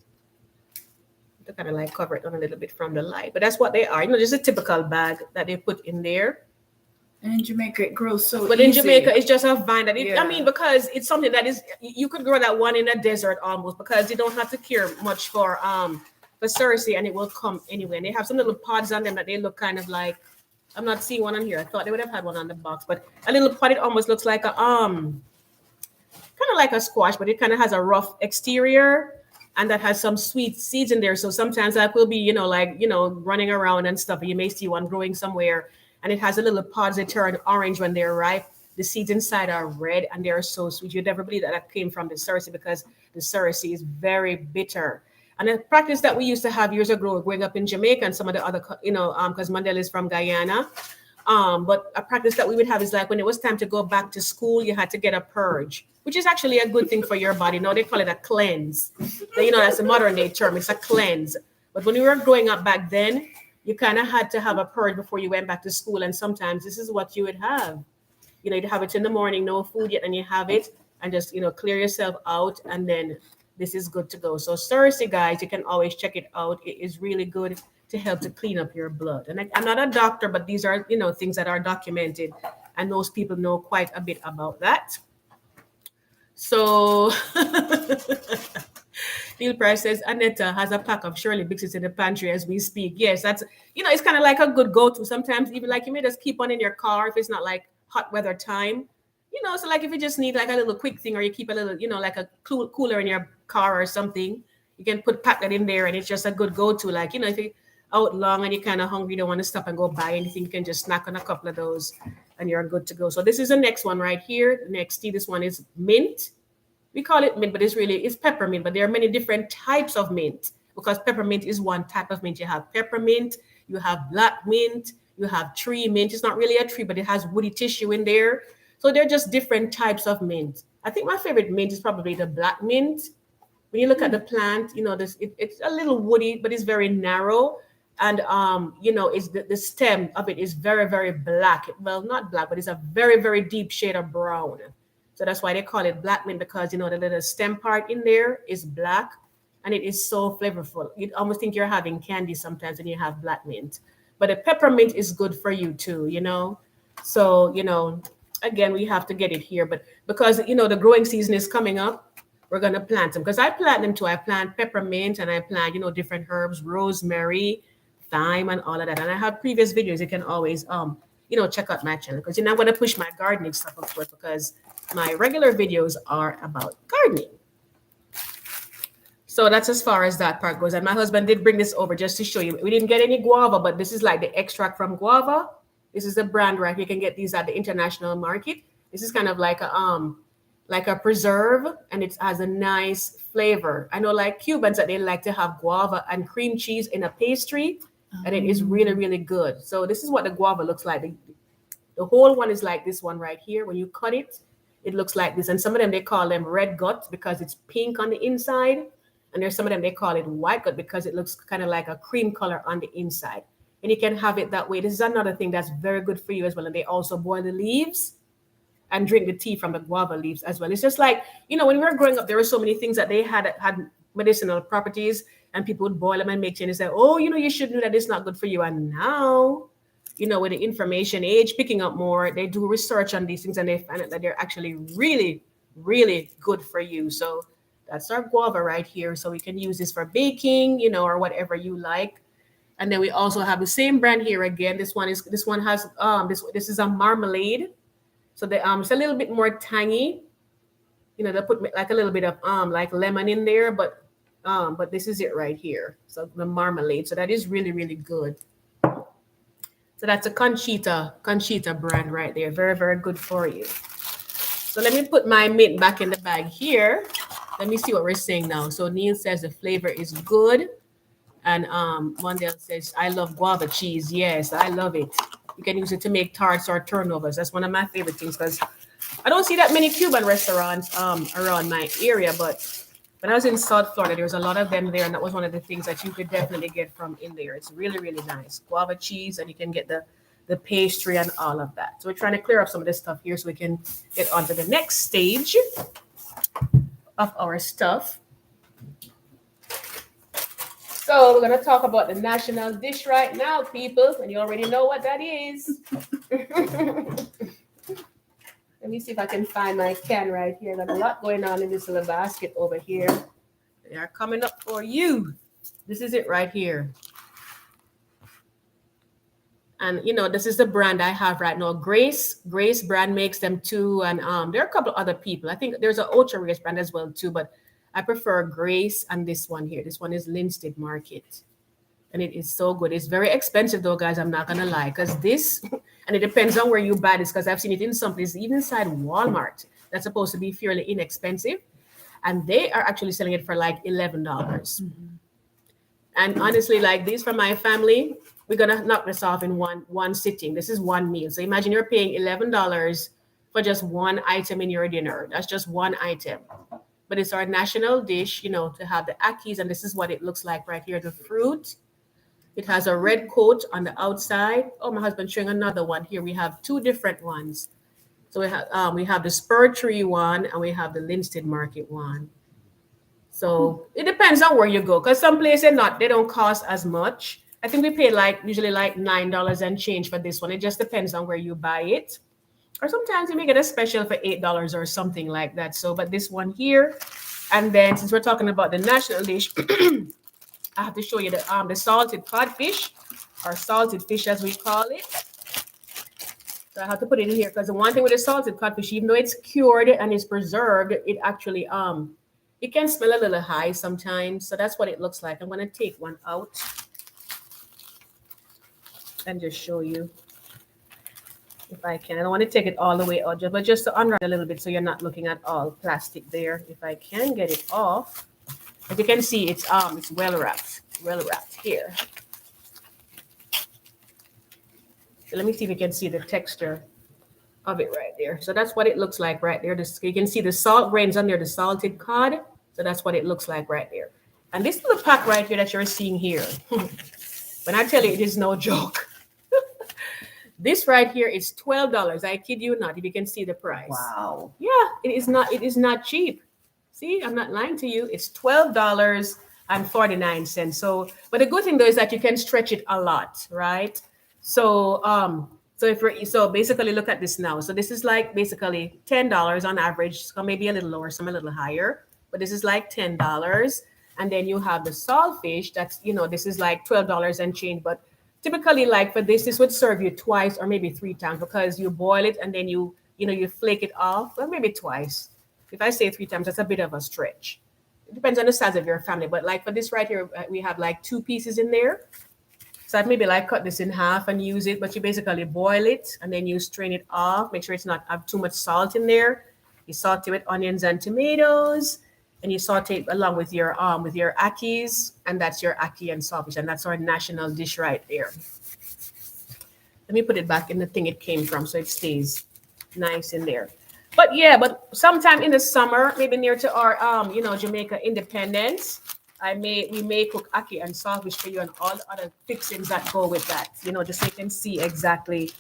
To kind of like cover it on a little bit from the light, but that's what they are. You know, just a typical bag that they put in there. And in Jamaica, it grows so But easy. in Jamaica, it's just a vine that I mean, because it's something that is, you could grow that one in a desert almost, because you don't have to care much for Cerasee, and it will come anyway. And they have some little pods on them that they look kind of like, I'm not seeing one on here. I thought they would have had one on the box, but a little pod, it almost looks like a kind of like a squash, but it kind of has a rough exterior. And that has some sweet seeds in there. So sometimes that will be, running around and stuff. You may see one growing somewhere, and it has a little pods that turn orange when they're ripe. The seeds inside are red, and they're so sweet. You'd never believe that came from the Cerasee, because the Cerasee is very bitter. And a practice that we used to have years ago growing up in Jamaica and some of the other, because Mandela is from Guyana. But a practice that we would have is like when it was time to go back to school, you had to get a purge, which is actually a good thing for your body. Now they call it a cleanse. That's a modern day term. It's a cleanse. But when we were growing up back then, you kind of had to have a purge before you went back to school. And sometimes this is what you would have. You'd have it in the morning, no food yet, and you have it, and just, clear yourself out, and then this is good to go. So Cerasee, guys, you can always check it out. It is really good to help to clean up your blood. And I'm not a doctor, but these are, things that are documented, and most people know quite a bit about that. So Neil Price says Aneta has a pack of Shirley Bixits in the pantry as we speak. Yes, that's, it's kind of like a good go-to. Sometimes even like you may just keep one in your car if it's not like hot weather time. So like if you just need like a little quick thing, or you keep a little, like a cooler in your car or something, you can pack that in there, and it's just a good go-to. Like, if you're out long and you're kind of hungry, you don't want to stop and go buy anything, you can just snack on a couple of those and you're good to go. So this is the next one right here. The next tea, this one is mint. We call it mint, but it's peppermint, but there are many different types of mint, because peppermint is one type of mint. You have peppermint, you have black mint, you have tree mint. It's not really a tree, but it has woody tissue in there. So they're just different types of mint. I think my favorite mint is probably the black mint. When you look at the plant, it's a little woody, but it's very narrow. And, it's the stem of it is very, very black. Well, not black, but it's a very, very deep shade of brown. So that's why they call it black mint, because, the little stem part in there is black, and it is so flavorful. You almost think you're having candy sometimes when you have black mint. But the peppermint is good for you too, So, again, we have to get it here. But because, the growing season is coming up, we're going to plant them. Because I plant them too. I plant peppermint, and I plant, different herbs, rosemary, thyme, and all of that. And I have previous videos. You can always, check out my channel, because you're not going to push my gardening stuff, of course, because my regular videos are about gardening. So that's as far as that part goes. And my husband did bring this over just to show you. We didn't get any guava, but this is like the extract from guava. This is the brand, right? You can get these at the international market. This is kind of like a preserve, and it has a nice flavor. I know like Cubans that they like to have guava and cream cheese in a pastry, and it is really, really good. So this is what the guava looks like. The whole one is like this one right here. When you cut it, it looks like this. And some of them, they call them red gut because it's pink on the inside. And there's some of them, they call it white gut because it looks kind of like a cream color on the inside. And you can have it that way. This is another thing that's very good for you as well. And they also boil the leaves and drink the tea from the guava leaves as well. It's just like, when we were growing up, there were so many things that they had medicinal properties, and people would boil them and make tea and say, oh, you should know that it's not good for you. And now, with the information age picking up more, they do research on these things, and they find out that they're actually really, really good for you. So that's our guava right here. So we can use this for baking, or whatever you like. And then we also have the same brand here again. This one has this is a marmalade. So it's a little bit more tangy. They put like a little bit of like lemon in there, but this is it right here. So the marmalade. So that is really, really good. So that's a Conchita brand right there. Very, very good for you. So let me put my mint back in the bag here. Let me see what we're saying now. So Neil says the flavor is good. And Mondale says, I love guava cheese. Yes, I love it. You can use it to make tarts or turnovers. That's one of my favorite things because I don't see that many Cuban restaurants around my area, but when I was in South Florida, there was a lot of them there, and that was one of the things that you could definitely get from in there. It's really, really nice. Guava cheese, and you can get the pastry and all of that. So we're trying to clear up some of this stuff here so we can get on to the next stage of our stuff. So we're going to talk about the national dish right now, people, and you already know what that is. Let me see if I can find my can right here. Got a lot going on in this little basket over here. They are coming up for you. This is it right here. And, you know, this is the brand I have right now. Grace brand makes them too. And there are a couple of other people. I think there's an Ultra Race brand as well too. But I prefer Grace and this one here. This one is Linstead Market. And it is so good. It's very expensive though, guys. I'm not going to lie. Because this, and it depends on where you buy this. Because I've seen it in some places, even inside Walmart. That's supposed to be fairly inexpensive. And they are actually selling it for like $11. Mm-hmm. And honestly, like this for my family, we're gonna knock this off in one sitting. This is one meal. So imagine you're paying $11 for just one item in your dinner. That's just one item. But it's our national dish, you know, to have the akis, and this is what it looks like right here. The fruit. It has a red coat on the outside. Oh, my husband's showing another one here. We have two different ones. So we have the Spur Tree one and we have the Linstead Market one. So it depends on where you go, because some places they don't cost as much. I think we pay usually $9 and change for this one. It just depends on where you buy it. Or sometimes you may get a special for $8 or something like that. So, but this one here, and then since we're talking about the national dish, I have to show you the salted codfish, or salted fish as we call it. So I have to put it in here because the one thing with the salted codfish, even though it's cured and it's preserved, it actually it can smell a little high sometimes. So that's what it looks like. I'm going to take one out and just show you if I can. I don't want to take it all the way out, but just to unwrap a little bit so you're not looking at all plastic there. If I can get it off. As you can see, it's well wrapped here. So let me see if you can see the texture of it right there. So that's what it looks like right there. You can see the salt grains on there, the salted cod. So that's what it looks like right there. And this little pack right here that you're seeing here, when I tell you it is no joke. This right here is $12. I kid you not, if you can see the price. Wow. Yeah, it is not cheap. See, I'm not lying to you. It's $12.49. So, but the good thing though is that you can stretch it a lot, right? So, so basically look at this now. So this is like basically $10 on average. So maybe a little lower, some a little higher, but this is like $10. And then you have the saltfish. That's, this is like $12 and change. But typically, like for this would serve you twice or maybe 3 times because you boil it and then you flake it off. Well, maybe twice. If I say 3 times, that's a bit of a stretch. It depends on the size of your family. But like for this right here, we have like 2 pieces in there. So I'd maybe like cut this in half and use it. But you basically boil it and then you strain it off. Make sure it's not have too much salt in there. You saute with onions and tomatoes. And you saute it along with your akis. And that's your aki and saltfish. And that's our national dish right there. Let me put it back in the thing it came from so it stays nice in there. But sometime in the summer, maybe near to our Jamaica independence, we may cook ackee and saltfish for you and all the other fixings that go with that. Just so you can see exactly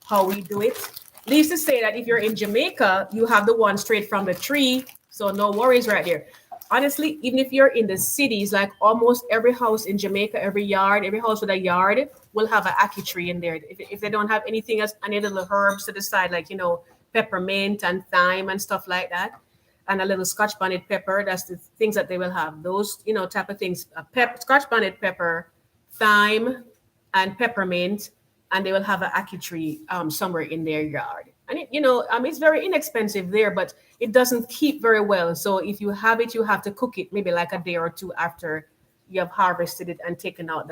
how we do it. Needless to say that if you're in Jamaica, you have the one straight from the tree, so no worries right there. Honestly, even if you're in the cities, like almost every house in Jamaica, every house with a yard will have an ackee tree in there. If they don't have anything else, any little herbs to the side, like peppermint and thyme and stuff like that, and a little Scotch bonnet pepper. That's the things that they will have. Those, type of things. Scotch bonnet pepper, thyme, and peppermint, and they will have an ackee tree somewhere in their yard. And it's very inexpensive there, but it doesn't keep very well. So if you have it, you have to cook it maybe like a day or 2 after you have harvested it and taken out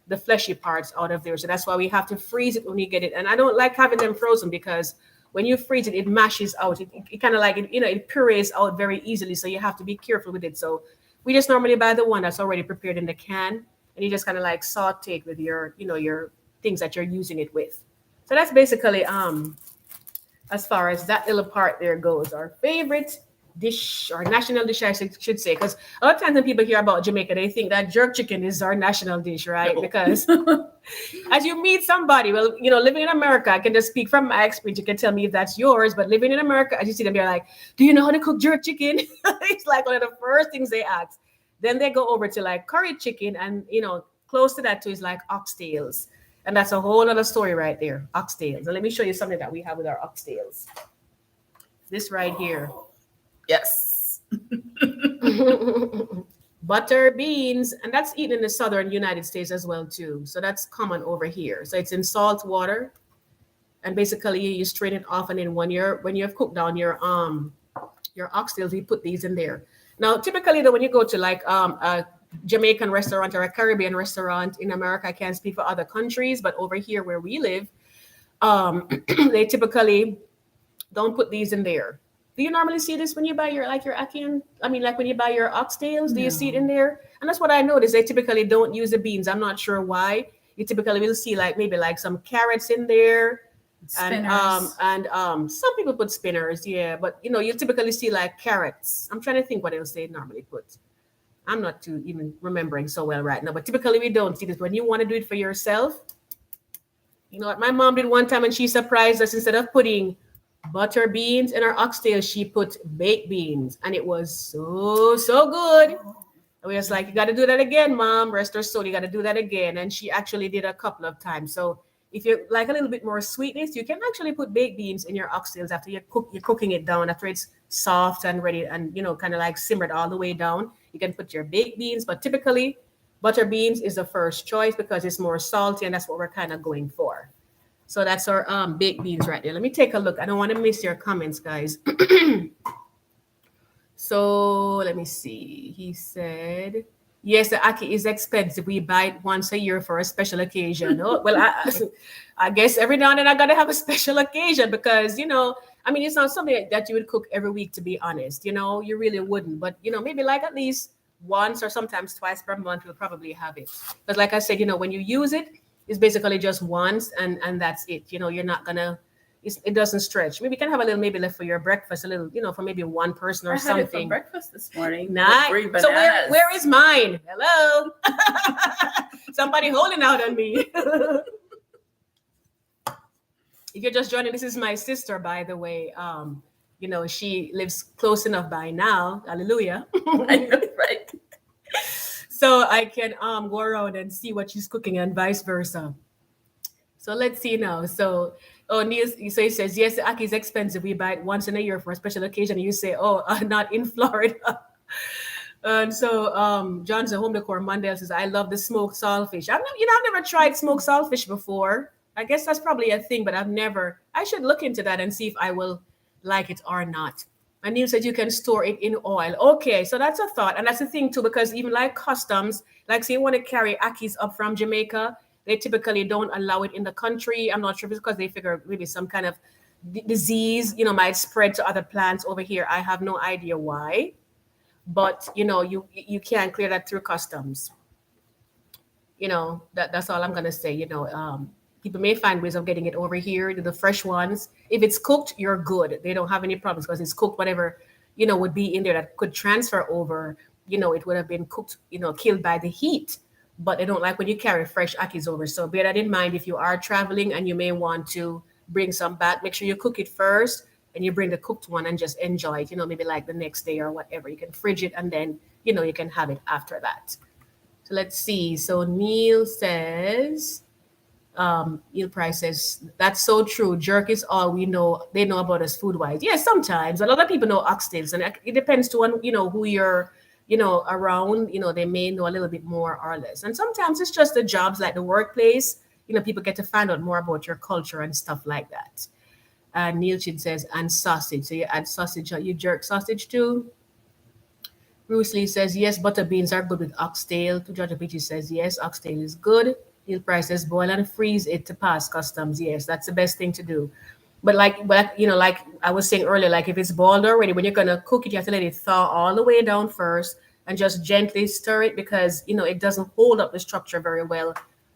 the fleshy parts out of there. So that's why we have to freeze it when you get it. And I don't like having them frozen because when you freeze it, it mashes out. It kind of like it purees out very easily. So you have to be careful with it. So we just normally buy the one that's already prepared in the can, and you just kind of like saute it with your things that you're using it with. So that's basically as far as that little part there goes. Our favorite dish or national dish, I should say, because a lot of times when people hear about Jamaica, they think that jerk chicken is our national dish, right? No. Because as you meet somebody, well, living in America, I can just speak from my experience. You can tell me if that's yours, but living in America, as you see them, they're like, "Do you know how to cook jerk chicken?" It's like one of the first things they ask. Then they go over to like curry chicken, and close to that too is like oxtails. And that's a whole other story right there. Oxtails. And let me show you something that we have with our oxtails. This right here. Yes. Butter beans, and that's eaten in the southern United States as well too. So that's common over here. So it's in salt water, and basically you strain it off, and then when you've cooked down your oxtails, you put these in there. Now, typically though, when you go to like a Jamaican restaurant or a Caribbean restaurant in America, I can't speak for other countries, but over here where we live, they typically don't put these in there. Do you normally see this when you buy your ackee? Like when you buy your oxtails, do you see it in there? And that's what I noticed. They typically don't use the beans. I'm not sure why. You typically will see like maybe like some carrots in there. Spinners. And some people put spinners, yeah, but you typically see like carrots. I'm trying to think what else they normally put. I'm not too even remembering so well right now, but typically we don't see this. When you want to do it for yourself, you know what my mom did one time, and she surprised us. Instead of putting butter beans in our oxtail, she put baked beans, and it was so good. And we was like, "You got to do that again, Mom. Rest her soul. You got to do that again." And she actually did a couple of times. So if you like a little bit more sweetness, you can actually put baked beans in your oxtails after you're cooking it down, after it's soft and ready and kind of like simmered all the way down. You can put your baked beans, but typically butter beans is the first choice because it's more salty, and that's what we're kind of going for. So that's our baked beans right there. Let me take a look. I don't want to miss your comments, guys. So let me see. He said, "Yes, the ackee is expensive. We buy it once a year for a special occasion." Oh, well, I guess every now and then I got to have a special occasion because, it's not something that you would cook every week, to be honest. You really wouldn't. But, maybe like at least once or sometimes twice per month, we'll probably have it. Because like I said, when you use it, it's basically just once and that's it. You're not going to, it doesn't stretch. Maybe you can have a little maybe left for your breakfast, a little, for maybe one person or something. I had it for breakfast this morning. Nice. So where is mine? Hello? Somebody holding out on me. If you're just joining, this is my sister, by the way. She lives close enough by now. Hallelujah. I know, right? So I can go around and see what she's cooking and vice versa. So let's see now. So Neil, so he says, "Yes, the ackee is expensive. We buy it once in a year for a special occasion." And you say, "Oh, not in Florida." And so John's a home decor Monday says, "I love the smoked saltfish." I've never tried smoked saltfish before. I guess that's probably a thing, but I should look into that and see if I will like it or not. And Neil said you can store it in oil. Okay, so that's a thought. And that's the thing too, because even like customs, like say you want to carry ackees up from Jamaica, they typically don't allow it in the country. I'm not sure if it's because they figure maybe some kind of disease, might spread to other plants over here. I have no idea why. But, you can't clear that through customs. That's all I'm going to say. People may find ways of getting it over here, the fresh ones. If it's cooked, you're good. They don't have any problems because it's cooked, whatever, would be in there that could transfer over, it would have been cooked, killed by the heat. But they don't like when you carry fresh akis over. So bear that in mind if you are traveling and you may want to bring some back. Make sure you cook it first and you bring the cooked one and just enjoy it, maybe like the next day or whatever. You can fridge it and then, you can have it after that. So let's see. So Neil says... Neil Price says, "That's so true. Jerk is all they know about us food wise." Yeah, sometimes a lot of people know oxtails, and it depends on who you're around. They may know a little bit more or less, and sometimes it's just the jobs like the workplace. People get to find out more about your culture and stuff like that. And Neil Chin says, "And sausage." So you add sausage. You jerk sausage too. Bruce Lee says, "Yes, butter beans are good with oxtail." To Georgia Peachy says, "Yes, oxtail is good." Eel prices, boil and freeze it to pass customs. Yes, that's the best thing to do. But like I was saying earlier, like if it's boiled already, when you're gonna cook it, you have to let it thaw all the way down first and just gently stir it because it doesn't hold up the structure very well.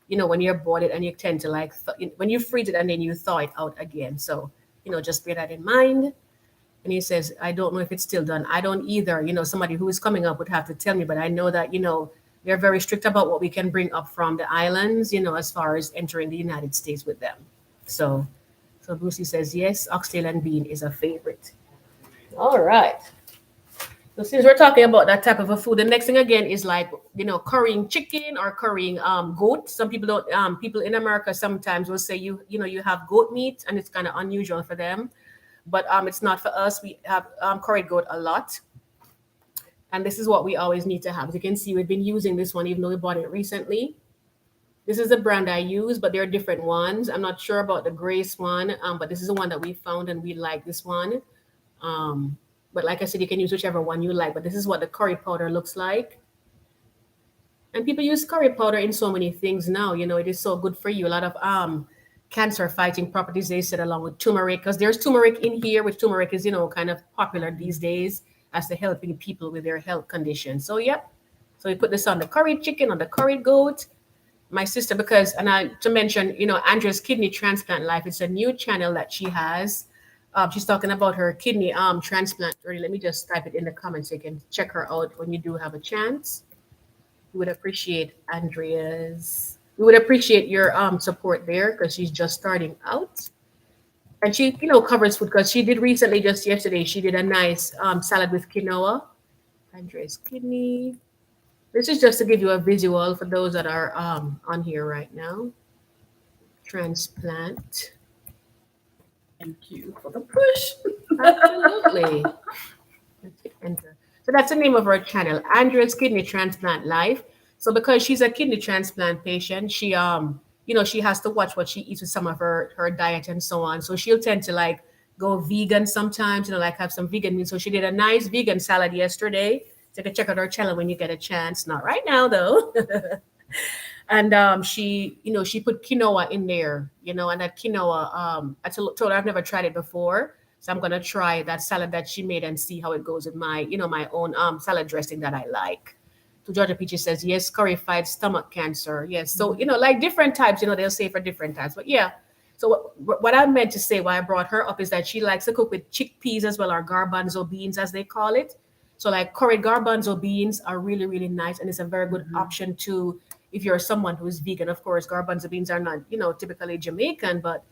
When you boil it and you tend to like when you freeze it and then you thaw it out again. So just bear that in mind. And he says, I don't know if it's still done. I don't either. Somebody who is coming up would have to tell me, but I know that they're very strict about what we can bring up from the islands. As far as entering the United States with them. So Brucey says, yes, oxtail and bean is a favorite. All right. So since we're talking about that type of a food, the next thing again is like, currying chicken or currying goat. Some people don't, people in America sometimes will say you have goat meat and it's kind of unusual for them. But it's not for us. We have curried goat a lot. And this is what we always need to have. As you can see, we've been using this one, even though we bought it recently. This is the brand I use, but there are different ones. I'm not sure about the Grace one, but this is the one that we found and we like this one. But like I said, you can use whichever one you like. But this is what the curry powder looks like. And people use curry powder in so many things now. It is so good for you. A lot of cancer fighting properties, they said, along with turmeric, because there's turmeric in here, which turmeric is, kind of popular these days as to helping people with their health conditions. So, yep. So we put this on the curried chicken, on the curried goat. My sister, to mention, Andrea's Kidney Transplant Life, it's a new channel that she has. She's talking about her kidney transplant. Let me just type it in the comments so you can check her out when you do have a chance. We would appreciate we would appreciate your support there because she's just starting out. And she, covers food because she did recently, just yesterday, she did a nice salad with quinoa. Andrea's Kidney. This is just to give you a visual for those that are on here right now. Transplant. Thank you for the push. Absolutely. Let's hit enter. So that's the name of her channel, Andrea's Kidney Transplant Life. So because she's a kidney transplant patient, she she has to watch what she eats with some of her diet and so on. So she'll tend to like go vegan sometimes, like have some vegan meat. So she did a nice vegan salad yesterday. So you can check out her channel when you get a chance. Not right now though. And she put quinoa in there, and that quinoa, I told her I've never tried it before. So I'm gonna try that salad that she made and see how it goes with my, my own salad dressing that I like. So Georgia Peachy says, yes, curry fights stomach cancer. Yes. So, like different types, they'll say for different types. But yeah. So what I meant to say, why I brought her up is that she likes to cook with chickpeas as well, or garbanzo beans as they call it. So like curried garbanzo beans are really, really nice. And it's a very good option to, if you're someone who is vegan. Of course, garbanzo beans are not, typically Jamaican, but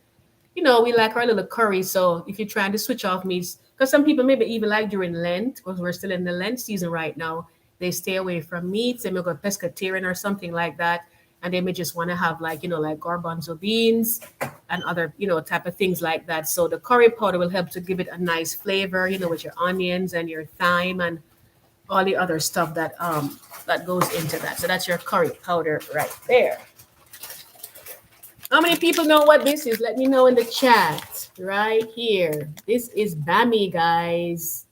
we like our little curry. So if you're trying to switch off meats, because some people maybe even like during Lent, because we're still in the Lent season right now, they stay away from meats. They may go pescatarian or something like that. And they may just want to have like garbanzo beans and other, type of things like that. So the curry powder will help to give it a nice flavor, with your onions and your thyme and all the other stuff that that goes into that. So that's your curry powder right there. How many people know what this is? Let me know in the chat right here. This is Bami, guys.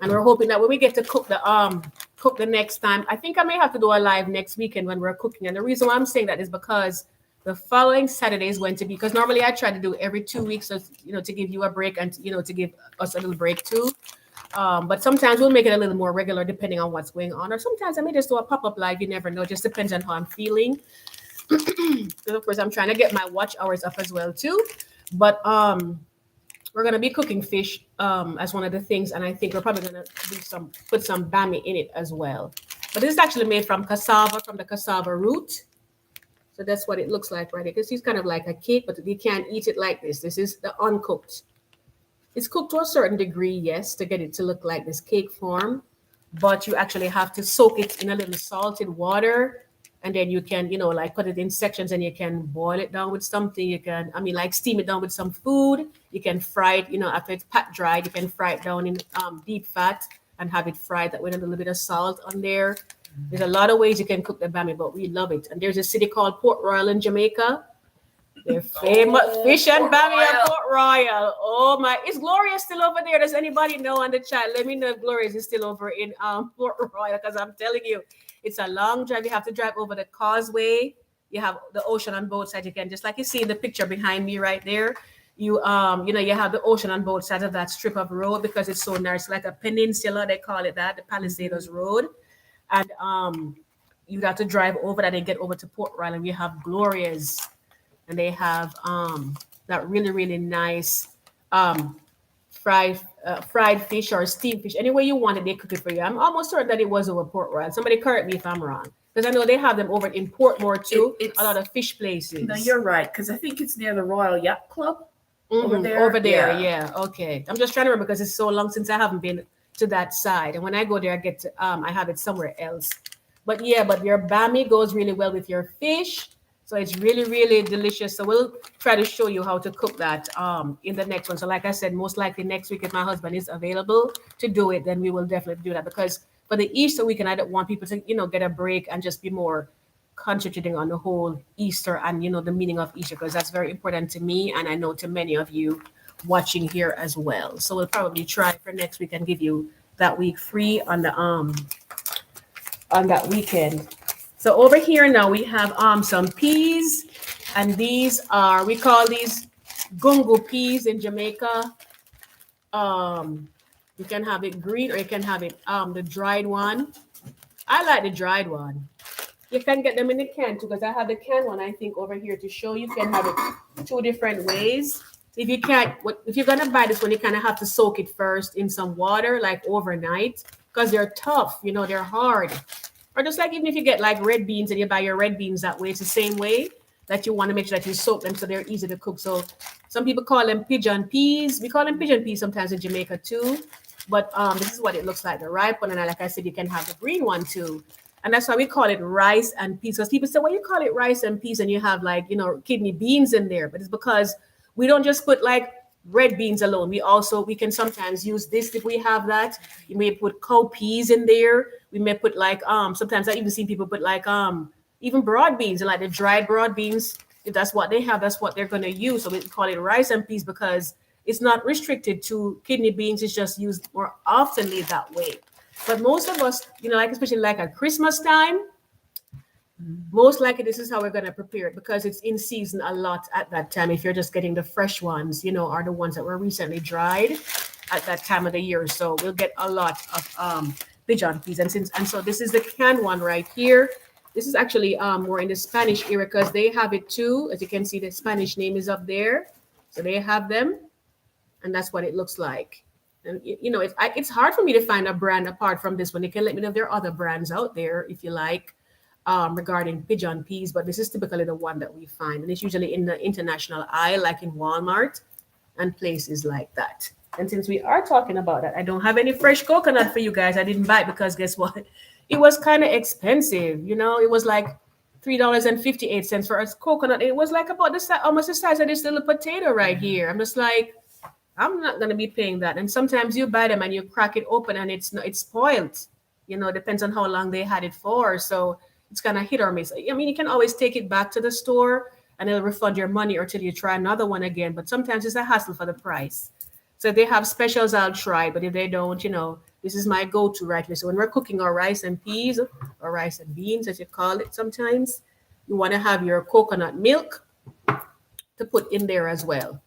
And we're hoping that when we get to cook the next time, I think I may have to do a live next weekend when we're cooking. And the reason why I'm saying that is because the following Saturday is going to be, because normally I try to do every 2 weeks, so, to give you a break and, to give us a little break too. But sometimes we'll make it a little more regular depending on what's going on. Or sometimes I may just do a pop-up live. You never know. It just depends on how I'm feeling. So of course, I'm trying to get my watch hours up as well too. But we're gonna be cooking fish as one of the things, and I think we're probably gonna put some bami in it as well. But this is actually made from cassava, from the cassava root. So that's what it looks like right here. Because it's kind of like a cake, but you can't eat it like this. This is the uncooked. It's cooked to a certain degree, yes, to get it to look like this cake form. But you actually have to soak it in a little salted water. And then you can, like put it in sections and you can boil it down with something. You can, like steam it down with some food. You can fry it, after it's pat dried, you can fry it down in deep fat and have it fried that with a little bit of salt on there. There's a lot of ways you can cook the bami, but we love it. And there's a city called Port Royal in Jamaica. They're famous fish and bami at Port Royal. Oh my, is Gloria still over there? Does anybody know on the chat? Let me know if Gloria is still over in Port Royal, because I'm telling you, it's a long drive. You have to drive over the causeway You have the ocean on both sides. You can, just like you see in the picture behind me right there, you have the ocean on both sides of that strip of road because it's so nice, like a peninsula, they call it that, the Palisados Road. And you'd have to drive over that and get over to Port Royal, and we have Gloria's, and they have that really, really nice fried fish or steamed fish. Any way you want it, they cook it for you. I'm almost certain that it was over Port Royal. Somebody correct me if I'm wrong. Because I know they have them over in Portmore too. It's a lot of fish places. No, you're right. Because I think it's near the Royal Yacht Club. Over there. Over there, yeah. Okay. I'm just trying to remember because it's so long since I haven't been to that side. And when I go there, I get to I have it somewhere else. But yeah, but your bami goes really well with your fish. So it's really, really delicious. So we'll try to show you how to cook that in the next one. So like I said, most likely next week, if my husband is available to do it, then we will definitely do that. Because for the Easter weekend, I don't want people to, get a break and just be more concentrating on the whole Easter and, the meaning of Easter, because that's very important to me. And I know to many of you watching here as well. So we'll probably try for next week and give you that week free on the on that weekend. So over here now we have some peas, and these are, we call these gungo peas in Jamaica. You can have it green or you can have it the dried one. I like the dried one. You can get them in the can too, because I have the can one, I think, over here to show you. You can have it two different ways. If you can't, if you're gonna buy this one, you kind of have to soak it first in some water, like overnight, because they're tough, they're hard. Or just like even if you get like red beans and you buy your red beans that way, it's the same way that you want to make sure that you soak them so they're easy to cook. So some people call them pigeon peas. We call them pigeon peas sometimes in Jamaica too. But this is what it looks like, the ripe one. And like I said, you can have the green one too. And that's why we call it rice and peas. Because people say, well, you call it rice and peas and you have like, kidney beans in there. But it's because we don't just put like red beans alone. We can sometimes use this if we have that. You may put cowpeas in there. We may put like sometimes I even see people put like even broad beans, and like the dried broad beans. If that's what they have, that's what they're gonna use. So we call it rice and peas because it's not restricted to kidney beans. It's just used more oftenly that way. But most of us, like especially like at Christmas time, most likely this is how we're going to prepare it because it's in season a lot at that time. If you're just getting the fresh ones, are the ones that were recently dried at that time of the year. So we'll get a lot of pigeon peas. And so this is the canned one right here. This is actually more in the Spanish area because they have it too. As you can see, the Spanish name is up there. So they have them. And that's what it looks like. And it's hard for me to find a brand apart from this one. You can let me know if there are other brands out there if you like. Regarding pigeon peas, but this is typically the one that we find, and it's usually in the international aisle, like in Walmart and places like that. And since we are talking about that, I don't have any fresh coconut for you guys. I didn't buy it because guess what? It was kind of expensive. It was like $3.58 for a coconut. It was like about almost the size of this little potato right here. I'm just like, I'm not gonna be paying that. And sometimes you buy them and you crack it open and it's spoiled. Depends on how long they had it for. So it's kind of hit or miss. I mean, you can always take it back to the store and they'll refund your money or till you try another one again. But sometimes it's a hassle for the price. So if they have specials, I'll try. But if they don't, this is my go-to right here. So when we're cooking our rice and peas or rice and beans, as you call it sometimes, you want to have your coconut milk to put in there as well.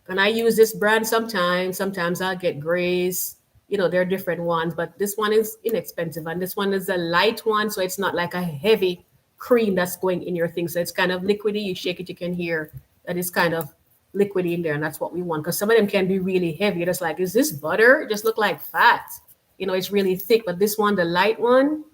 And I use this brand sometimes. Sometimes I'll get Grace. There are different ones, but this one is inexpensive. And this one is a light one. So it's not like a heavy cream that's going in your thing. So it's kind of liquidy. You shake it, you can hear that it's kind of liquidy in there. And that's what we want. Because some of them can be really heavy. It's like, is this butter? It just look like fat. It's really thick. But this one, the light one,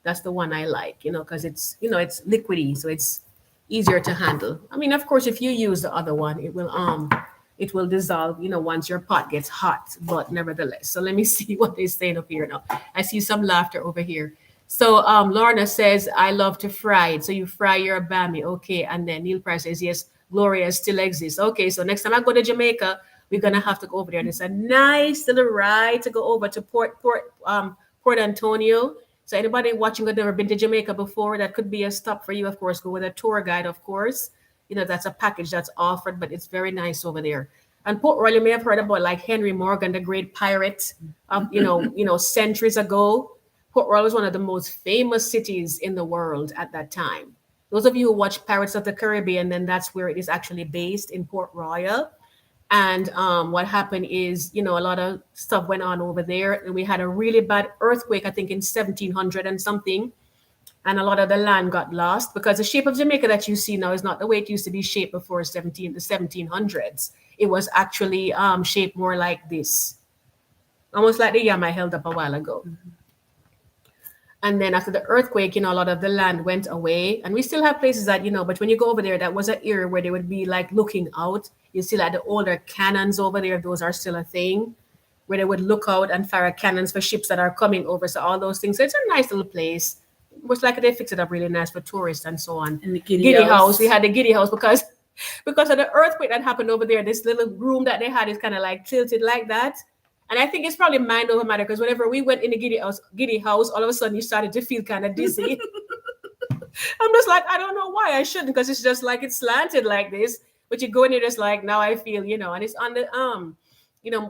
that's the one I like, because it's, it's liquidy. So it's easier to handle. I mean, of course, if you use the other one, it will dissolve, once your pot gets hot, but nevertheless. So let me see what they're saying up here now. I see some laughter over here. So Lorna says, I love to fry it. So you fry your bami. Okay. And then Neil Price says, yes, Gloria still exists. Okay. So next time I go to Jamaica, we're going to have to go over there. And it's a nice little ride to go over to Port Antonio. So anybody watching who's never been to Jamaica before, that could be a stop for you. Of course, go with a tour guide, of course. That's a package that's offered, but it's very nice over there. And Port Royal, you may have heard about like Henry Morgan, the great pirate, centuries ago. Port Royal was one of the most famous cities in the world at that time. Those of you who watch Pirates of the Caribbean, then that's where it is actually based in Port Royal. And what happened is, a lot of stuff went on over there. And we had a really bad earthquake, I think in 1700 and something. And a lot of the land got lost because the shape of Jamaica that you see now is not the way it used to be shaped before the 1700s. It was actually shaped more like this, almost like the yam I held up a while ago. And then after the earthquake, a lot of the land went away. And we still have places that, but when you go over there, that was an area where they would be like looking out. You see like the older cannons over there, those are still a thing, where they would look out and fire cannons for ships that are coming over. So all those things. So it's a nice little place. It was like they fixed it up really nice for tourists and so on. And the Giddy House. We had the Giddy House because of the earthquake that happened over there. This little room that they had is kind of like tilted like that. And I think it's probably mind over matter because whenever we went in the Giddy house, all of a sudden you started to feel kind of dizzy. I'm just like, I don't know why I shouldn't, because it's just like it's slanted like this. But you go in there just like, now I feel, and it's on the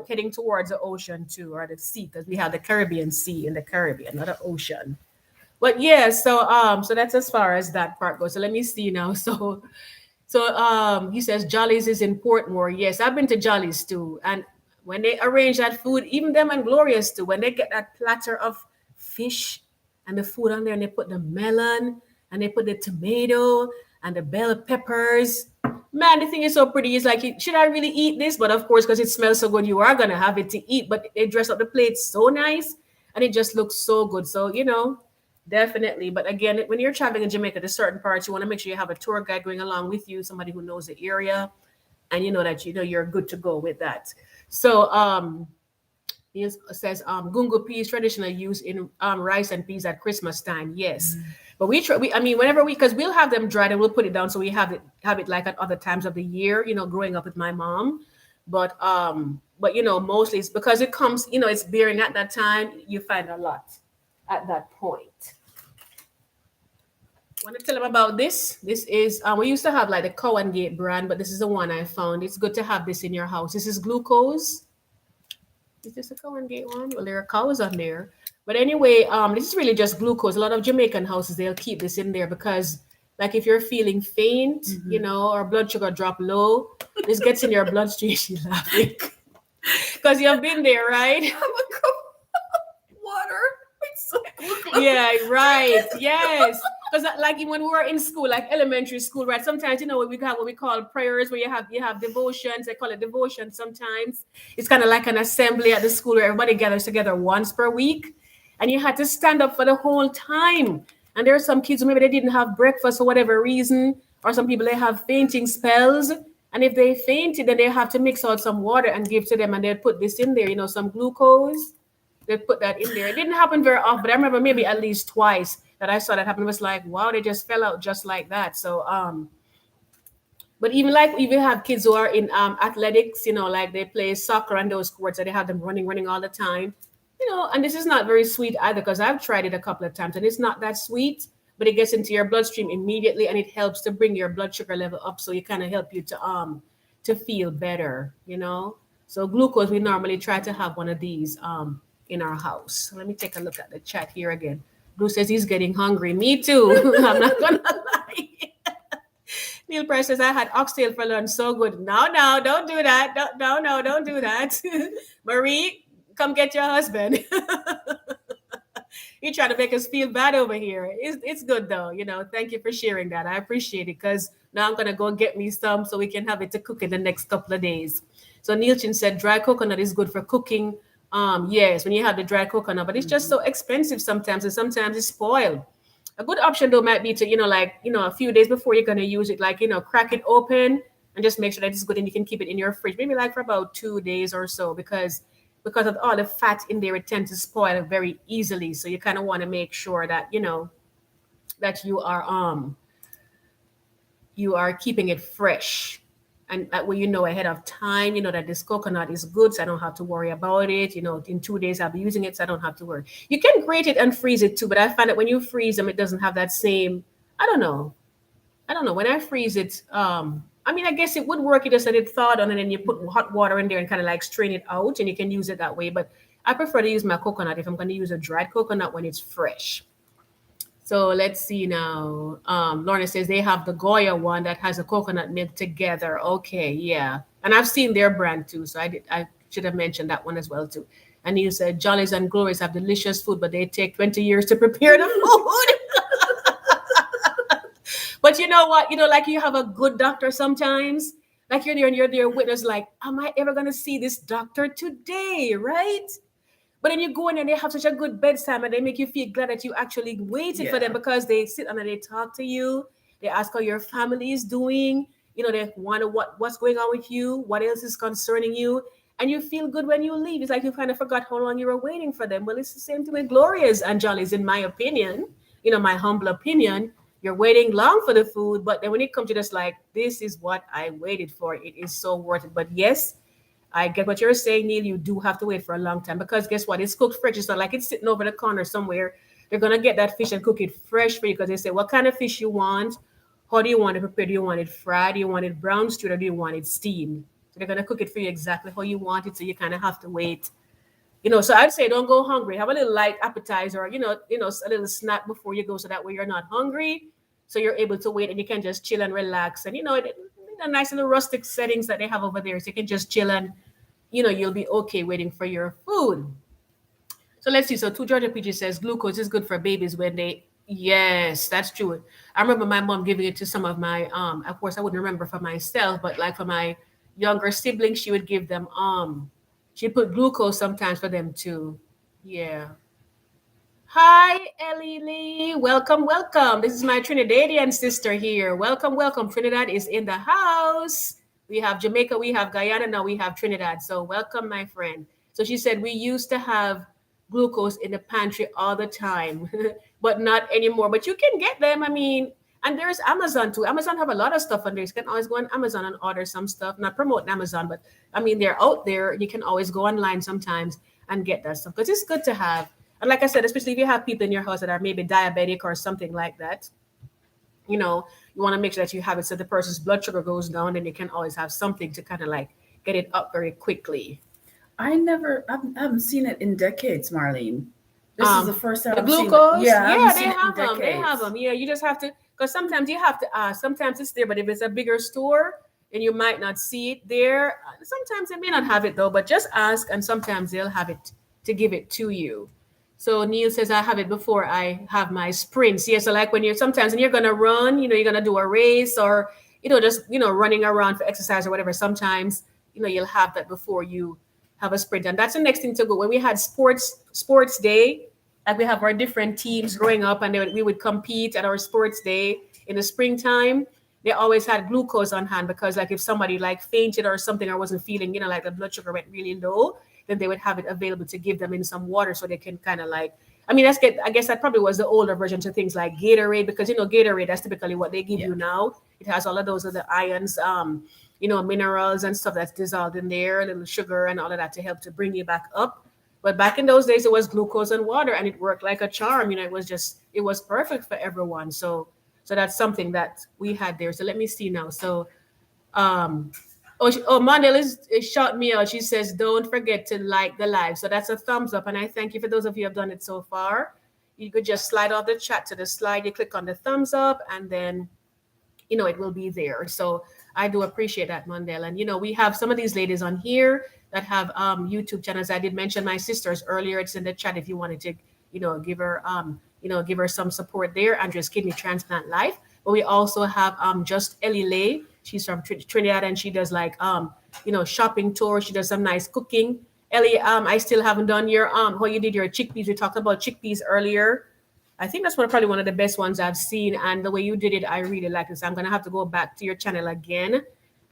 heading towards the ocean too, or the sea, because we have the Caribbean Sea in the Caribbean, not the ocean. But yeah, so that's as far as that part goes. So let me see now. So he says Jolly's is in Portmore. Yes, I've been to Jolly's too, and when they arrange that food, even them and Glorious too, when they get that platter of fish and the food on there, and they put the melon and they put the tomato and the bell peppers. Man, the thing is so pretty. It's like, should I really eat this? But of course, because it smells so good, you are going to have it to eat. But they dress up the plate so nice and it just looks so good. So, definitely. But again, when you're traveling in Jamaica to certain parts, you want to make sure you have a tour guide going along with you, somebody who knows the area, and that you're good to go with that. So he says gungo peas traditionally used in rice and peas at Christmas time. Yes. But whenever because we'll have them dried and we'll put it down so we have it like at other times of the year, growing up with my mom. But mostly it's because it comes, it's bearing at that time, you find a lot at that point. Want to tell them about this? This is we used to have like the Cow and Gate brand, but this is the one I found. It's good to have this in your house. This is glucose. Is this a Cow and Gate one? Well, there are cows on there. But anyway, this is really just glucose. A lot of Jamaican houses, they'll keep this in there because like if you're feeling faint, or blood sugar drop low, this gets in your bloodstream. She's laughing. Because you've been there, right? Have a cup of water. Yeah, right. Yes. Because like when we were in school, like elementary school, right? Sometimes, we got what we call prayers where you have devotions. They call it devotion sometimes. It's kind of like an assembly at the school where everybody gathers together once per week. And you had to stand up for the whole time. And there are some kids who maybe they didn't have breakfast for whatever reason. Or some people, they have fainting spells. And if they fainted, then they have to mix out some water and give to them. And they'll put this in there, some glucose. They put that in there. It didn't happen very often, but I remember maybe at least twice that I saw that happen. It was like, wow, they just fell out just like that. So, but even have kids who are in athletics, like they play soccer and those sports, and they have them running all the time, and this is not very sweet either because I've tried it a couple of times and it's not that sweet, but it gets into your bloodstream immediately and it helps to bring your blood sugar level up. So it kind of help you to feel better, So glucose, we normally try to have one of these in our house. Let me take a look at the chat here again. Bruce says he's getting hungry. Me too. I'm not gonna lie. Neil Price says I had oxtail for lunch. So good. No, don't do that. Don't do that. Marie, come get your husband. You're trying to make us feel bad over here. It's good though. Thank you for sharing that. I appreciate it because now I'm gonna go get me some so we can have it to cook in the next couple of days. So Neil Chin said dry coconut is good for cooking. Yes, when you have the dry coconut, but it's just so expensive sometimes, and sometimes it's spoiled. A good option though might be to, a few days before you're gonna use it, crack it open and just make sure that it's good and you can keep it in your fridge, maybe like for about 2 days or so, because of all the fat in there, it tends to spoil very easily. So you kind of want to make sure that, that you are keeping it fresh. And that way, ahead of time, that this coconut is good, so I don't have to worry about it. In 2 days, I'll be using it, so I don't have to worry. You can grate it and freeze it too, but I find that when you freeze them, it doesn't have that same, I don't know. When I freeze it, I guess it would work. You just let it thaw down and then you put hot water in there and kind of like strain it out and you can use it that way. But I prefer to use my coconut if I'm going to use a dried coconut when it's fresh. So let's see now. Lorna says they have the Goya one that has a coconut milk together. Okay, yeah. And I've seen their brand too, so I should have mentioned that one as well too. And you said Jollies and Glories have delicious food, but they take 20 years to prepare the food. But you know what? Like you have a good doctor sometimes. Like you're there and you're there witness, like, am I ever gonna see this doctor today? Right? But then you go in and they have such a good bedside and they make you feel glad that you actually waited for them Yeah. because they sit and they talk to you. They ask how your family is doing. They wonder what's going on with you, what else is concerning you. And you feel good when you leave. It's like you kind of forgot how long you were waiting for them. Well, it's the same thing with Gloria's and Jolly's, in my opinion. My humble opinion. You're waiting long for the food, but then when it comes to this, like, this is what I waited for. It is so worth it. But yes, I get what you're saying, Neil. You do have to wait for a long time because guess what? It's cooked fresh. It's not like it's sitting over the corner somewhere. They're gonna get that fish and cook it fresh for you because they say what kind of fish you want, how do you want it prepared? Do you want it fried? Do you want it brown stewed or do you want it steamed? So they're gonna cook it for you exactly how you want it. So you kind of have to wait. So I'd say don't go hungry. Have a little light appetizer, a little snack before you go, so that way you're not hungry. So you're able to wait and you can just chill and relax. And the nice little rustic settings that they have over there, so you can just chill and you'll be okay waiting for your food. So let's see. So two Georgia Peaches says glucose is good for babies when they. Yes, that's true. I remember my mom giving it to some of my Of course, I wouldn't remember for myself, but like for my younger siblings, she would give them She put glucose sometimes for them too. Yeah. Hi, Ellie Lee. Welcome, welcome. This is my Trinidadian sister here. Welcome, welcome. Trinidad is in the house. We have Jamaica, we have Guyana, now we have Trinidad. So, welcome, my friend. So, she said we used to have glucose in the pantry all the time, but not anymore. But you can get them. I mean, and there's Amazon too. Amazon have a lot of stuff on there. You can always go on Amazon and order some stuff. Not promoting Amazon, but I mean, they're out there. You can always go online sometimes and get that stuff because it's good to have. And like I said, especially if you have people in your house that are maybe diabetic or something like that, you want to make sure that you have it so the person's blood sugar goes down, and you can always have something to kind of like get it up very quickly. I haven't seen it in decades, Marlene. This is the first time The I've seen it. glucose, Yeah, I haven't they seen it in have them. They have decades. them. Yeah, you just have to, because sometimes you have to ask. Sometimes it's there, but if it's a bigger store, then you might not see it there. Sometimes they may not have it though, but just ask, and sometimes they'll have it to give it to you. So Neil says I have it before I have my sprints. Yeah, so like when you're gonna run, you're gonna do a race or just running around for exercise or whatever. Sometimes you'll have that before you have a sprint, and that's the next thing to go. When we had sports day, like we have our different teams growing up, and we would compete at our sports day in the springtime. They always had glucose on hand because like if somebody like fainted or something or wasn't feeling, like the blood sugar went really low, then they would have it available to give them in some water so they can kind of like, I mean, I guess that probably was the older version to things like Gatorade, because Gatorade, that's typically what they give you now. It has all of those other ions, minerals and stuff that's dissolved in there, a little sugar and all of that to help to bring you back up. But back in those days, it was glucose and water, and it worked like a charm. It was perfect for everyone. So that's something that we had there. So let me see now. So um Mandel is shot me out. She says, "Don't forget to like the live." So that's a thumbs up, and I thank you for those of you who have done it so far. You could just slide off the chat to the slide. You click on the thumbs up, and then it will be there. So I do appreciate that, Mandel. And we have some of these ladies on here that have YouTube channels. I did mention my sisters earlier. It's in the chat if you wanted to, give her some support there. Andrea's Kidney Transplant Life. But we also have just Ellie Lay. She's from Trinidad, and she does like shopping tours. She does some nice cooking. Ellie, I still haven't done your how you did your chickpeas. We talked about chickpeas earlier. I think that's probably one of the best ones I've seen, and the way you did it, I really like it. So I'm gonna have to go back to your channel again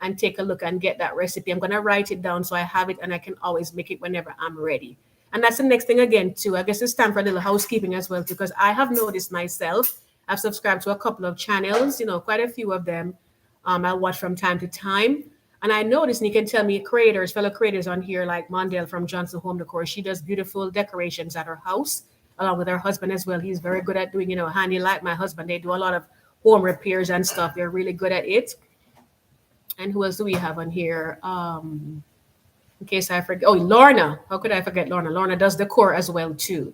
and take a look and get that recipe. I'm gonna write it down so I have it and I can always make it whenever I'm ready. And that's the next thing again too. I guess it's time for a little housekeeping as well, because I have noticed myself. I've subscribed to a couple of channels, quite a few of them. I watch from time to time. And I noticed, and you can tell me fellow creators on here, like Mondale from Johnson Home Decor. She does beautiful decorations at her house, along with her husband as well. He's very good at doing, handy like my husband. They do a lot of home repairs and stuff. They're really good at it. And who else do we have on here? In case I forget. Oh, Lorna. How could I forget Lorna? Lorna does decor as well, too.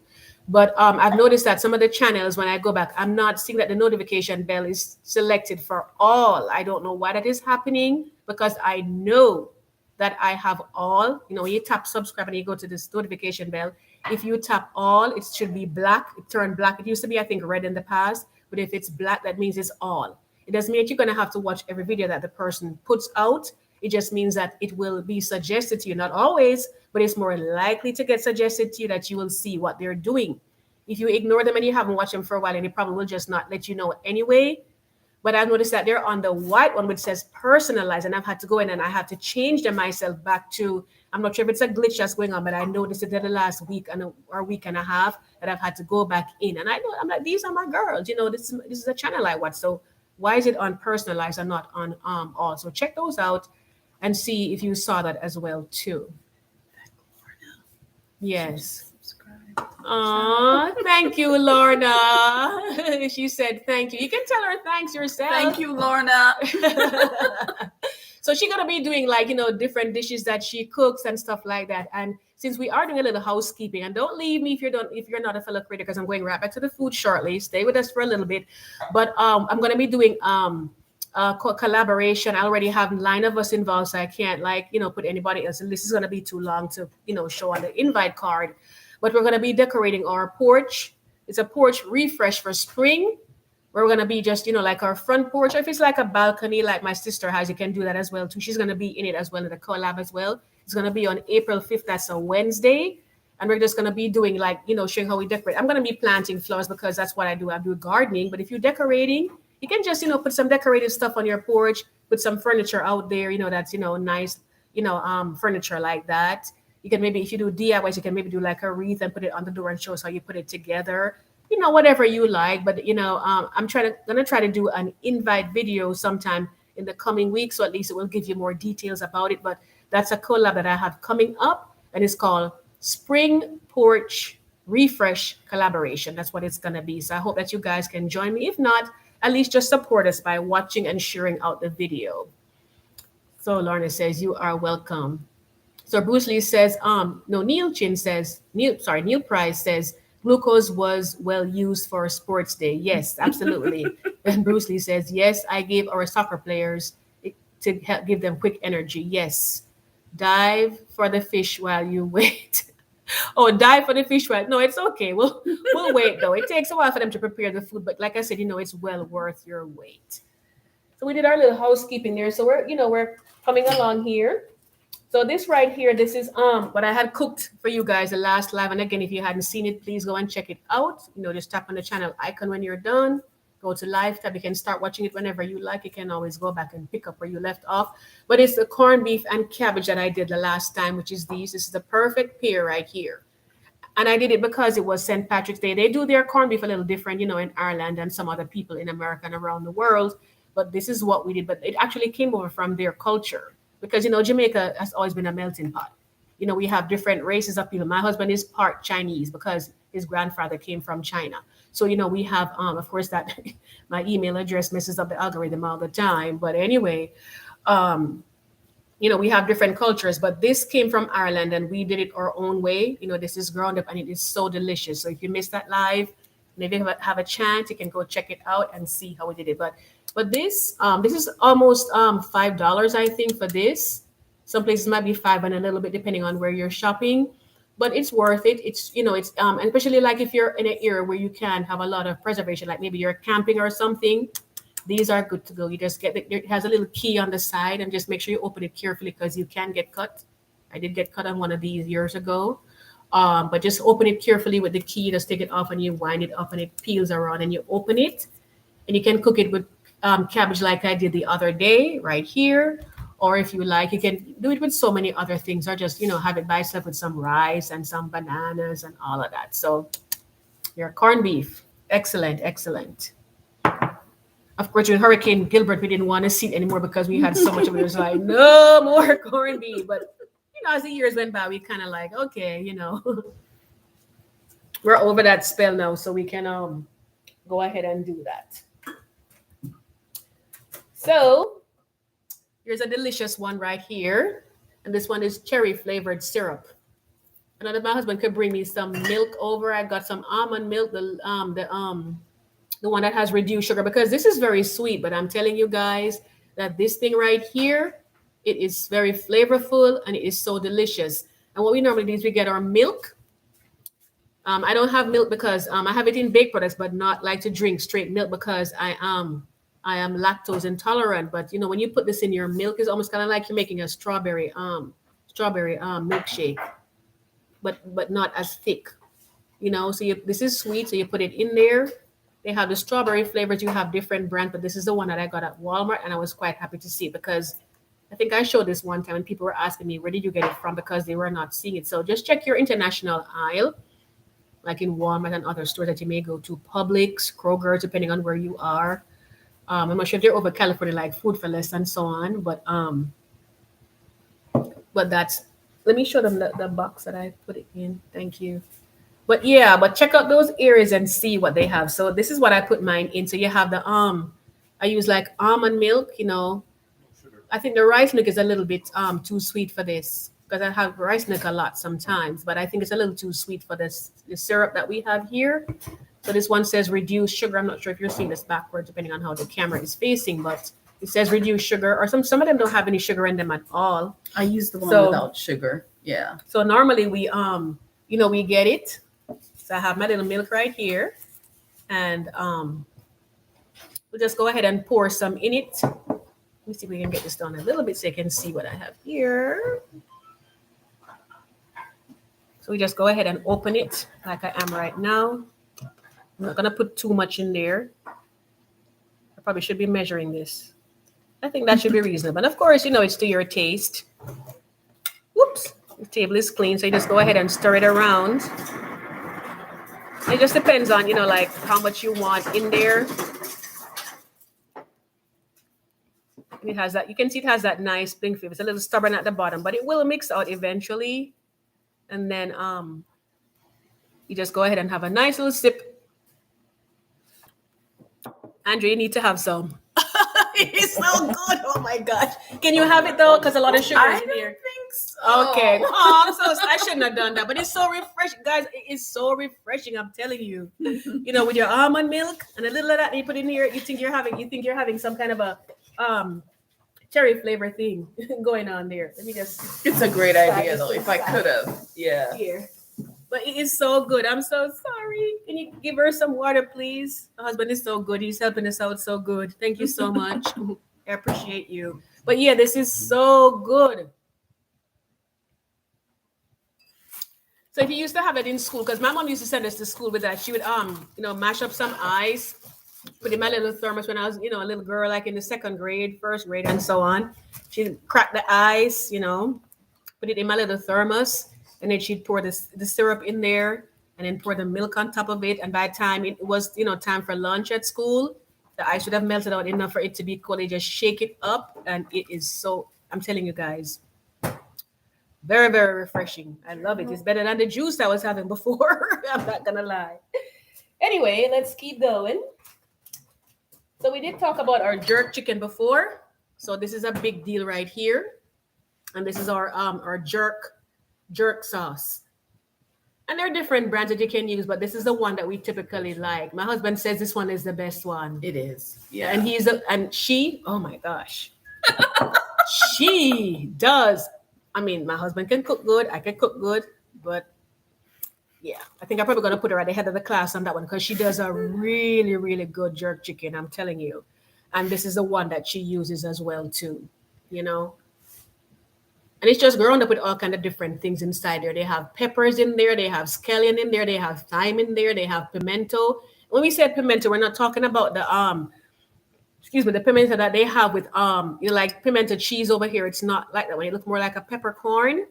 But I've noticed that some of the channels, when I go back, I'm not seeing that the notification bell is selected for all. I don't know why that is happening, because I know that I have all. When you tap subscribe and you go to this notification bell, if you tap all, it should be black. It turned black. It used to be, I think, red in the past. But if it's black, that means it's all. It doesn't mean that you're going to have to watch every video that the person puts out. It just means that it will be suggested to you. Not always, but it's more likely to get suggested to you, that you will see what they're doing. If you ignore them and you haven't watched them for a while, and they probably will just not let you know anyway. But I've noticed that they're on the white one, which says personalized, and I've had to go in and I have to change them myself back to. I'm not sure if it's a glitch that's going on, but I noticed it the last week or week and a half that I've had to go back in. And I know, I'm like, these are my girls. This is a channel I watch. So why is it on personalized and not on all? So check those out and see if you saw that as well too. Yes. Oh, thank you, Lorna. She said thank you. You can tell her thanks yourself. Thank you, Lorna. So she's gonna be doing different dishes that she cooks and stuff like that. And since we are doing a little housekeeping, and don't leave me if you're not a fellow creator, because I'm going right back to the food shortly. Stay with us for a little bit. But I'm gonna be doing collaboration. I already have a line of us involved, so I can't put anybody else. And this is gonna be too long to show on the invite card. But we're going to be decorating our porch. It's a porch refresh for spring. We're going to be just, like our front porch. Or if it's like a balcony like my sister has, you can do that as well too. She's going to be in it as well, in the collab as well. It's going to be on April 5th. That's a Wednesday. And we're just going to be doing showing how we decorate. I'm going to be planting flowers because that's what I do. I do gardening. But if you're decorating, you can just, put some decorative stuff on your porch, put some furniture out there, that's, nice, furniture like that. You can maybe, if you do DIYs, you can maybe do like a wreath and put it on the door and show us how you put it together. Whatever you like. But I'm gonna try to do an invite video sometime in the coming week, so at least it will give you more details about it. But that's a collab that I have coming up, and it's called Spring Porch Refresh Collaboration. That's what it's gonna be. So I hope that you guys can join me. If not, at least just support us by watching and sharing out the video. So Lorna says you are welcome. So Bruce Lee says, Neil Price says, glucose was well used for sports day. Yes, absolutely. And Bruce Lee says, yes, I gave our soccer players to help give them quick energy. Yes. Dive for the fish while you wait. Oh, dive for the fish while. No, it's okay. We'll wait though. It takes a while for them to prepare the food, but like I said, it's well worth your wait. So we did our little housekeeping there. So we're coming along here. So this right here, this is what I had cooked for you guys the last live. And again, if you hadn't seen it, please go and check it out. Just tap on the channel icon when you're done. Go to live tab. You can start watching it whenever you like. You can always go back and pick up where you left off. But it's the corned beef and cabbage that I did the last time, which is these. This is the perfect pair right here. And I did it because it was St. Patrick's Day. They do their corned beef a little different, in Ireland and some other people in America and around the world. But this is what we did. But it actually came over from their culture. Because, Jamaica has always been a melting pot. We have different races of people. My husband is part Chinese because his grandfather came from China. So, we have, of course, that my email address messes up the algorithm all the time. But anyway, we have different cultures. But this came from Ireland and we did it our own way. This is ground up and it is so delicious. So if you missed that live, maybe have a chance, you can go check it out and see how we did it. But this is almost $5, I think, for this. Some places might be $5 and a little bit depending on where you're shopping, but it's worth it. It's and especially like if you're in an area where you can have a lot of preservation, like maybe you're camping or something. These are good to go. You just it has a little key on the side, and just make sure you open it carefully because you can get cut. I did get cut on one of these years ago. But just open it carefully with the key. Just take it off and you wind it up and it peels around and you open it, and you can cook it with cabbage like I did the other day right here. Or if you like, you can do it with so many other things, or just, have it by itself with some rice and some bananas and all of that. So your corned beef, excellent, excellent. Of course, with Hurricane Gilbert, we didn't want to see it anymore because we had so much of it. It was like, no more corned beef. But, as the years went by, we kind of like, okay, we're over that spell now, so we can go ahead and do that. So here's a delicious one right here. And this one is cherry flavored syrup. Another, my husband could bring me some milk over. I got some almond milk, the one that has reduced sugar, because this is very sweet. But I'm telling you guys that this thing right here, it is very flavorful and it is so delicious. And what we normally do is we get our milk. I don't have milk because I have it in baked products, but not like to drink straight milk because I am lactose intolerant. But you know, when you put this in your milk, it's almost kind of like you're making a strawberry milkshake, but not as thick. You know, so this is sweet, so you put it in there. They have the strawberry flavors. You have different brands, but this is the one that I got at Walmart, and I was quite happy to see it because I think I showed this one time and people were asking me, where did you get it from? Because they were not seeing it. So just check your international aisle, like in Walmart and other stores that you may go to, Publix, Kroger, depending on where you are. I'm not sure if they're over California, like Food for Less and so on, but that's, let me show them the box that I put it in. Thank you. But yeah, but check out those areas and see what they have. So this is what I put mine in. So you have the I use like almond milk, you know. I think the rice milk is a little bit too sweet for this because I have rice milk a lot sometimes, but I think it's a little too sweet for this the syrup that we have here. So this one says reduced sugar. I'm not sure if you're seeing this backwards depending on how the camera is facing, but it says reduced sugar, or some of them don't have any sugar in them at all. I use the one without sugar. Yeah. So normally we you know, we get it. So I have my little milk right here, and we'll just go ahead and pour some in it. Let me see if we can get this done a little bit so you can see what I have here. So we just go ahead and open it like I am right now. I'm not gonna put too much in there. I probably should be measuring this. I think that should be reasonable. And of course, you know, it's to your taste. Whoops, the table is clean. So you just go ahead and stir it around. It just depends on, you know, like how much you want in there. And it has that, you can see it has that nice pink flavor. It's a little stubborn at the bottom, but it will mix out eventually. And then you just go ahead and have a nice little sip. Andrew, you need to have some. It's so good. Oh my gosh. Can you have it though? Because a lot of sugar is in here. I think so. Okay. Oh, I shouldn't have done that. But it's so refreshing. Guys, it is so refreshing. I'm telling you. You know, with your almond milk and a little of that you put in here, you think you're having some kind of a cherry flavor thing going on there. Let me just. It's a great idea though. If I could have. Yeah. Here. But it is so good. I'm so sorry. Can you give her some water, please? The husband is so good. He's helping us out so good. Thank you so much. I appreciate you. But yeah, this is so good. So if you used to have it in school, because my mom used to send us to school with that, she would you know, mash up some ice, put in my little thermos when I was, you know, a little girl, like in the second grade, first grade, and so on. She'd crack the ice, you know, put it in my little thermos. And then she'd pour the syrup in there and then pour the milk on top of it. And by the time it was, you know, time for lunch at school, the ice would have melted out enough for it to be cold. They just shake it up. And it is so, I'm telling you guys, very, very refreshing. I love it. It's better than the juice I was having before. I'm not going to lie. Anyway, let's keep going. So we did talk about our jerk chicken before. So this is a big deal right here. And this is our jerk sauce. And there are different brands that you can use, but this is the one that we typically like. My husband says this one is the best one. It is. Yeah. And she, oh my gosh. She does. I mean, my husband can cook good. I can cook good, but yeah, I think I'm probably going to put her at the head of the class on that one because she does a really, really good jerk chicken. I'm telling you. And this is the one that she uses as well too, you know. And it's just ground up with all kind of different things inside there. They have peppers in there. They have scallion in there. They have thyme in there. They have pimento. When we say pimento, we're not talking about the the pimento that they have with you know, like pimento cheese over here. It's not like that one. It looks more like a peppercorn,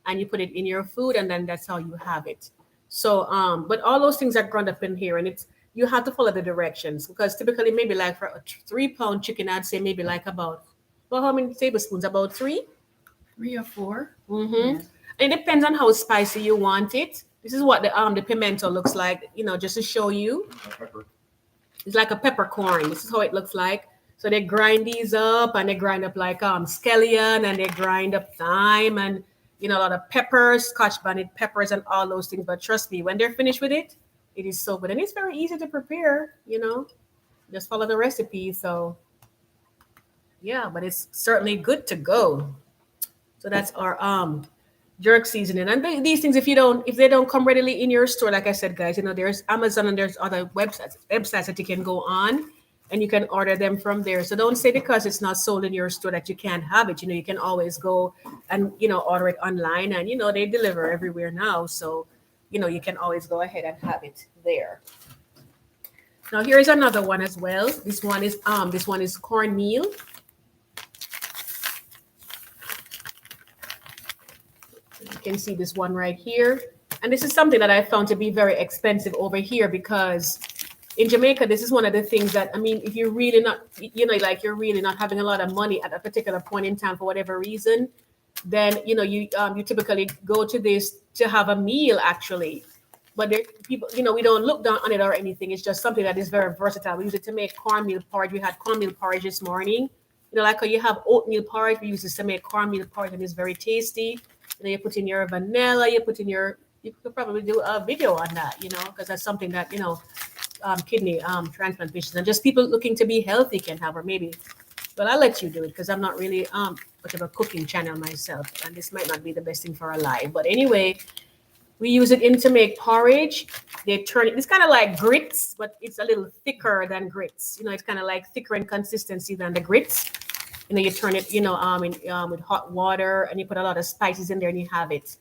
and you put it in your food, and then that's how you have it. So but all those things are ground up in here, and you have to follow the directions because typically maybe like for a 3-pound chicken, I'd say maybe like about, well, how many tablespoons? About 3? 3 or 4. Mm-hmm. Yeah. It depends on how spicy you want it. This is what the pimento looks like, you know, just to show you. It's like a peppercorn. This is how it looks like. So they grind these up, and they grind up like scallion, and they grind up thyme, and a lot of peppers, Scotch bonnet peppers, and all those things. But trust me, when they're finished with it, it is so good, and it's very easy to prepare. Just follow the recipe. So yeah, but it's certainly good to go. So that's our jerk seasoning. And these things, if they don't come readily in your store, like I said, guys, there's Amazon and there's other websites that you can go on and you can order them from there. So don't say because it's not sold in your store that you can't have it. You can always go and order it online, and they deliver everywhere now. So you can always go ahead and have it there. Now here's another one as well. This one is cornmeal. You can see this one right here. And this is something that I found to be very expensive over here, because in Jamaica, this is one of the things that, if you're really not, you're really not having a lot of money at a particular point in time for whatever reason, then, you typically go to this to have a meal actually. But there, people, we don't look down on it or anything. It's just something that is very versatile. We use it to make cornmeal porridge. We had cornmeal porridge this morning. Like how you have oatmeal porridge, we use this to make cornmeal porridge, and it's very tasty. You put in your vanilla, you could probably do a video on that, because that's something that, kidney transplant patients and just people looking to be healthy can have, or maybe, well, I'll let you do it because I'm not really much of a cooking channel myself, and this might not be the best thing for a live. But anyway, we use it to make porridge. They turn it, it's kind of like grits, but it's a little thicker than grits. It's kind of like thicker in consistency than the grits. You turn it, with hot water, and you put a lot of spices in there, and you have it.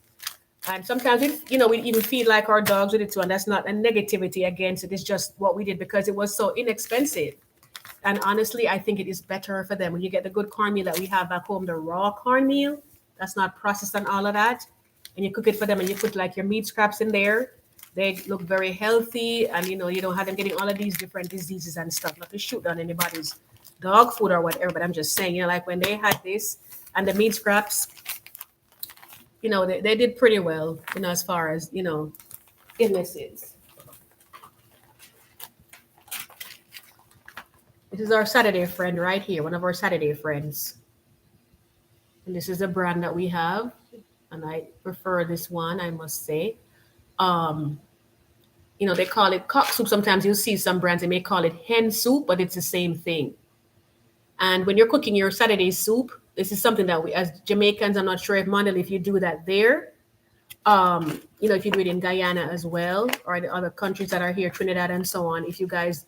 And sometimes we even feed like our dogs with it too, and that's not a negativity against it. It's just what we did because it was so inexpensive. And honestly, I think it is better for them when you get the good cornmeal that we have back home, the raw cornmeal that's not processed and all of that, and you cook it for them, and you put like your meat scraps in there. They look very healthy, and you don't have them getting all of these different diseases and stuff. Not to shoot down anybody's dog food or whatever, but I'm just saying, like when they had this and the meat scraps, they did pretty well, as far as, illnesses. This is our Saturday friend right here, one of our Saturday friends. And this is a brand that we have, and I prefer this one, I must say. They call it cock soup. Sometimes you'll see some brands, they may call it hen soup, but it's the same thing. And when you're cooking your Saturday soup, this is something that we, as Jamaicans, I'm not sure if Mandel, if you do that there, if you do it in Guyana as well, or the other countries that are here, Trinidad and so on, if you guys,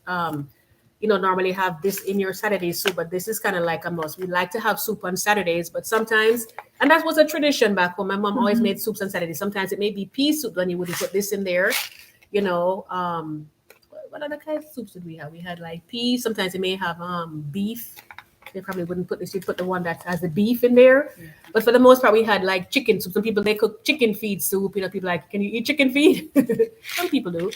normally have this in your Saturday soup, but this is kind of like a must. We like to have soup on Saturdays, but sometimes, and that was a tradition back home. My mom always made soups on Saturdays. Sometimes it may be pea soup, then you would put this in there, what other kinds of soups did we have? We had like peas. Sometimes it may have beef. They probably wouldn't put this. You put the one that has the beef in there. Yeah. But for the most part, we had like chicken soup. Some people, they cook chicken feed soup. People like, can you eat chicken feed? Some people do.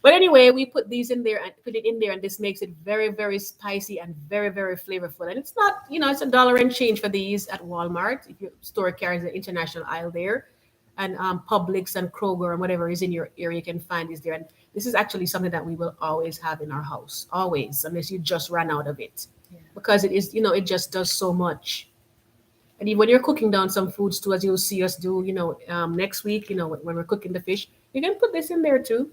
But anyway, we put these in there and put it in there, and this makes it very, very spicy and very, very flavorful. And it's not, it's $1 and change for these at Walmart. If your store carries the international aisle there, and Publix and Kroger and whatever is in your area, you can find these there. And this is actually something that we will always have in our house, always, unless you just run out of it. Yeah. Because it is, it just does so much. And even when you're cooking down some foods too, as you'll see us do, next week, when we're cooking the fish, you can put this in there too.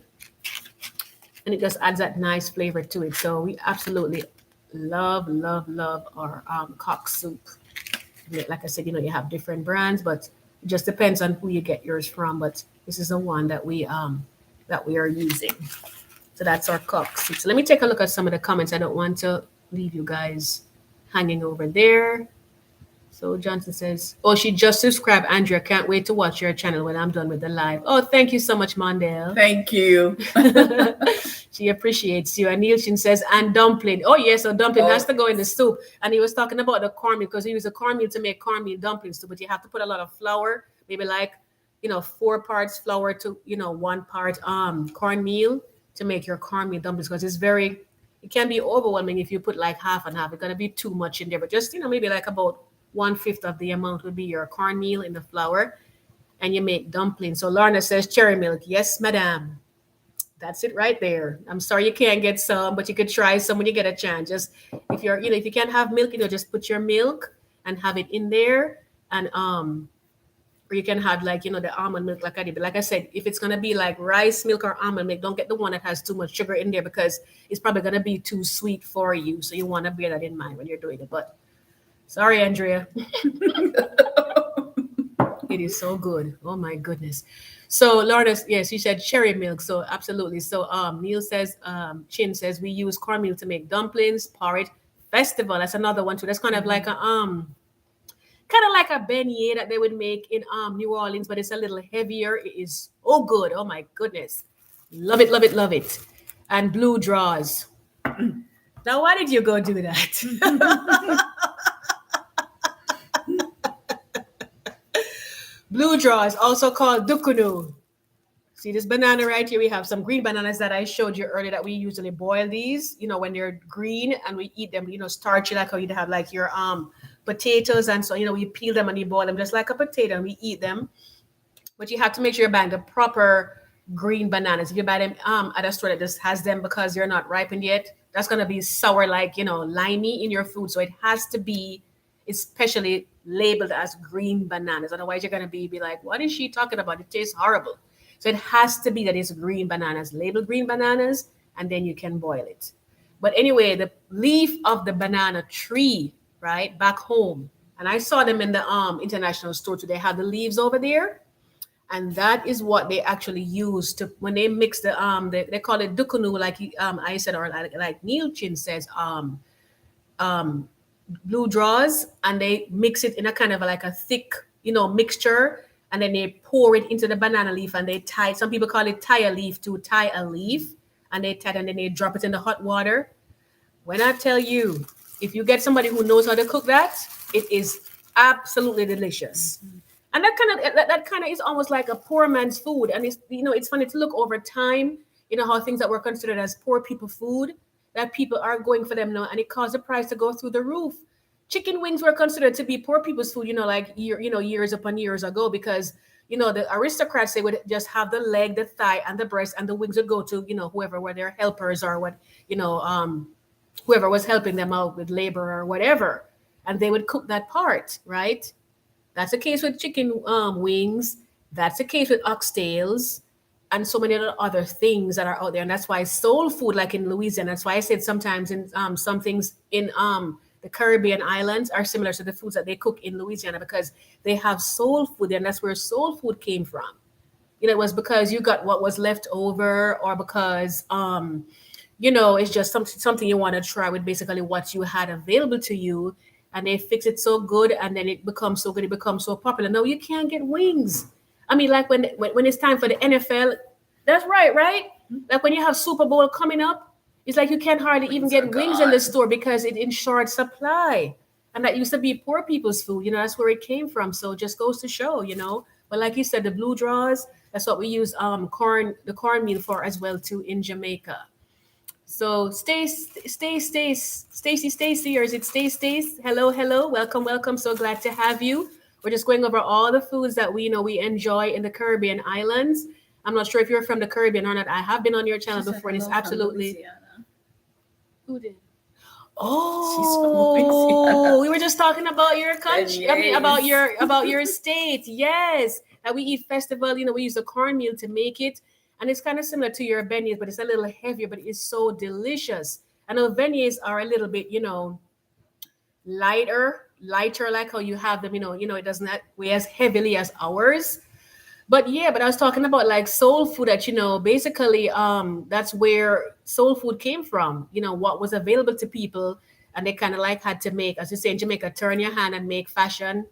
And it just adds that nice flavor to it. So we absolutely love, love, love our cock soup. Like I said, you have different brands, but it just depends on who you get yours from. But this is the one that we are using. So that's our cock soup. So let me take a look at some of the comments. I don't want to leave you guys hanging over there. So Johnson says, oh, she just subscribed, Andrea. Can't wait to watch your channel when I'm done with the live. Oh, thank you so much, Mondale. Thank you. She appreciates you. And Nielsen says, and dumpling. Oh, yes, so dumpling has to go in the soup. And he was talking about the cornmeal, because he used a cornmeal to make cornmeal dumplings too. But you have to put a lot of flour, maybe like, 4 parts flour to, 1 part cornmeal to make your cornmeal dumplings, because it can be overwhelming if you put like half and half. It's going to be too much in there. But just, maybe like about 1/5 of the amount would be your cornmeal in the flour, and you make dumplings. So Lorna says cherry milk. Yes, madam. That's it right there. I'm sorry you can't get some, but you could try some when you get a chance. Just if if you can't have milk, just put your milk and have it in there, and or you can have like, the almond milk like I did. But like I said, if it's gonna be like rice milk or almond milk, don't get the one that has too much sugar in there because it's probably gonna be too sweet for you. So you want to bear that in mind when you're doing it. But sorry, Andrea. It is so good. Oh my goodness. So Lorna, yes, you said cherry milk. So absolutely. So Neil says, Chin says we use cornmeal to make dumplings, porridge, festival. That's another one too. That's kind of like a beignet that they would make in New Orleans, but it's a little heavier. It is oh good. Oh my goodness. Love it, love it, love it. And blue draws. Now why did you go do that? Blue draws, also called dukunu. See this banana right here? We have some green bananas that I showed you earlier that we usually boil these, when they're green and we eat them, starchy like how you'd have like your potatoes. And so, we peel them and you boil them just like a potato and we eat them. But you have to make sure you're buying the proper green bananas. If you buy them at a store that just has them because they're not ripened yet, that's going to be sour, like, limey in your food. So it has to be especially labeled as green bananas. Otherwise, you're going to be like, what is she talking about? It tastes horrible. So it has to be that it's green bananas, labeled green bananas, and then you can boil it. But anyway, the leaf of the banana tree, right, back home, and I saw them in the international store too. They have the leaves over there, and that is what they actually use to when they mix the they call it dukunu, like I said, or like Neil Chin says, blue draws, and they mix it in a kind of like a thick, mixture, and then they pour it into the banana leaf and they tie it. Some people call it tie a leaf to tie a leaf, and they tie it and then they drop it in the hot water. When I tell you, if you get somebody who knows how to cook that, it is absolutely delicious. Mm-hmm. And that kind of is almost like a poor man's food. And it's funny to look over time, how things that were considered as poor people food, that people are going for them now, and it caused the price to go through the roof. Chicken wings were considered to be poor people's food, like years upon years ago, because the aristocrats, they would just have the leg, the thigh, and the breast, and the wings would go to whoever were their helpers or what whoever was helping them out with labor or whatever, and they would cook that part, right? That's the case with chicken wings. That's the case with oxtails and so many other things that are out there. And that's why soul food, like in Louisiana, that's why I said sometimes in some things in the Caribbean islands are similar to the foods that they cook in Louisiana, because they have soul food there, and that's where soul food came from. It was because you got what was left over, or because it's just something you want to try with basically what you had available to you, and they fix it so good, and then it becomes so good, it becomes so popular. No, you can't get wings. I mean, like when it's time for the NFL, that's right? Like when you have Super Bowl coming up, it's like you can't hardly even get wings in the store because it's in short supply. And that used to be poor people's food. That's where it came from. So it just goes to show, But like you said, the blue draws, that's what we use the cornmeal for as well too in Jamaica. So Stacy, or is it Stace? Hello, welcome. So glad to have you. We're just going over all the foods that we enjoy in the Caribbean islands. I'm not sure if you're from the Caribbean or not. I have been on your channel before, and it's absolutely. Who did? Oh, we were just talking about your country. I mean, about your state. Yes, that we eat festival. We use the cornmeal to make it. And it's kind of similar to your beignets, but it's a little heavier, but it's so delicious. I know beignets are a little bit, lighter, like how you have them, it does not weigh as heavily as ours. But I was talking about like soul food that, basically that's where soul food came from, what was available to people. And they kind of like had to make, as you say in Jamaica, turn your hand and make fashion,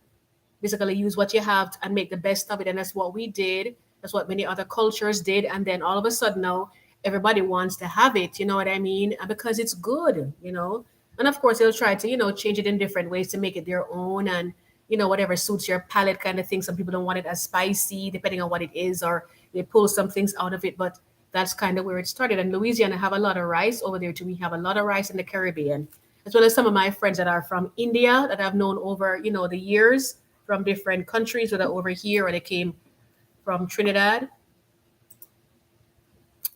basically use what you have and make the best of it. And that's what we did. That's what many other cultures did. And then all of a sudden now everybody wants to have it. You know what I mean? Because it's good, And of course they'll try to, change it in different ways to make it their own and, whatever suits your palate kind of thing. Some people don't want it as spicy, depending on what it is, or they pull some things out of it. But that's kind of where it started. And Louisiana have a lot of rice over there too. We have a lot of rice in the Caribbean, as well as some of my friends that are from India that I've known over, the years, from different countries, whether over here or they came from Trinidad,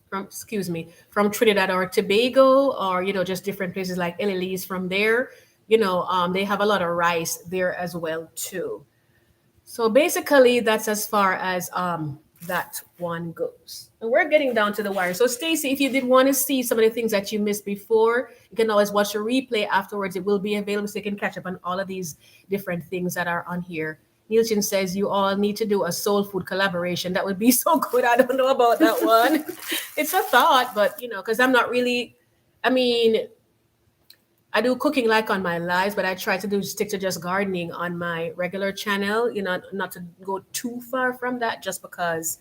from Trinidad or Tobago, or, just different places like Ellilee's from there. They have a lot of rice there as well too. So basically, that's as far as that one goes. And we're getting down to the wire. So Stacy, if you did want to see some of the things that you missed before, you can always watch a replay afterwards. It will be available so you can catch up on all of these different things that are on here. Nielsen says you all need to do a soul food collaboration. That would be so good. I don't know about that one. It's a thought, but because I'm not really, I mean, I do cooking like on my lives, but I try to do stick to just gardening on my regular channel, not to go too far from that just because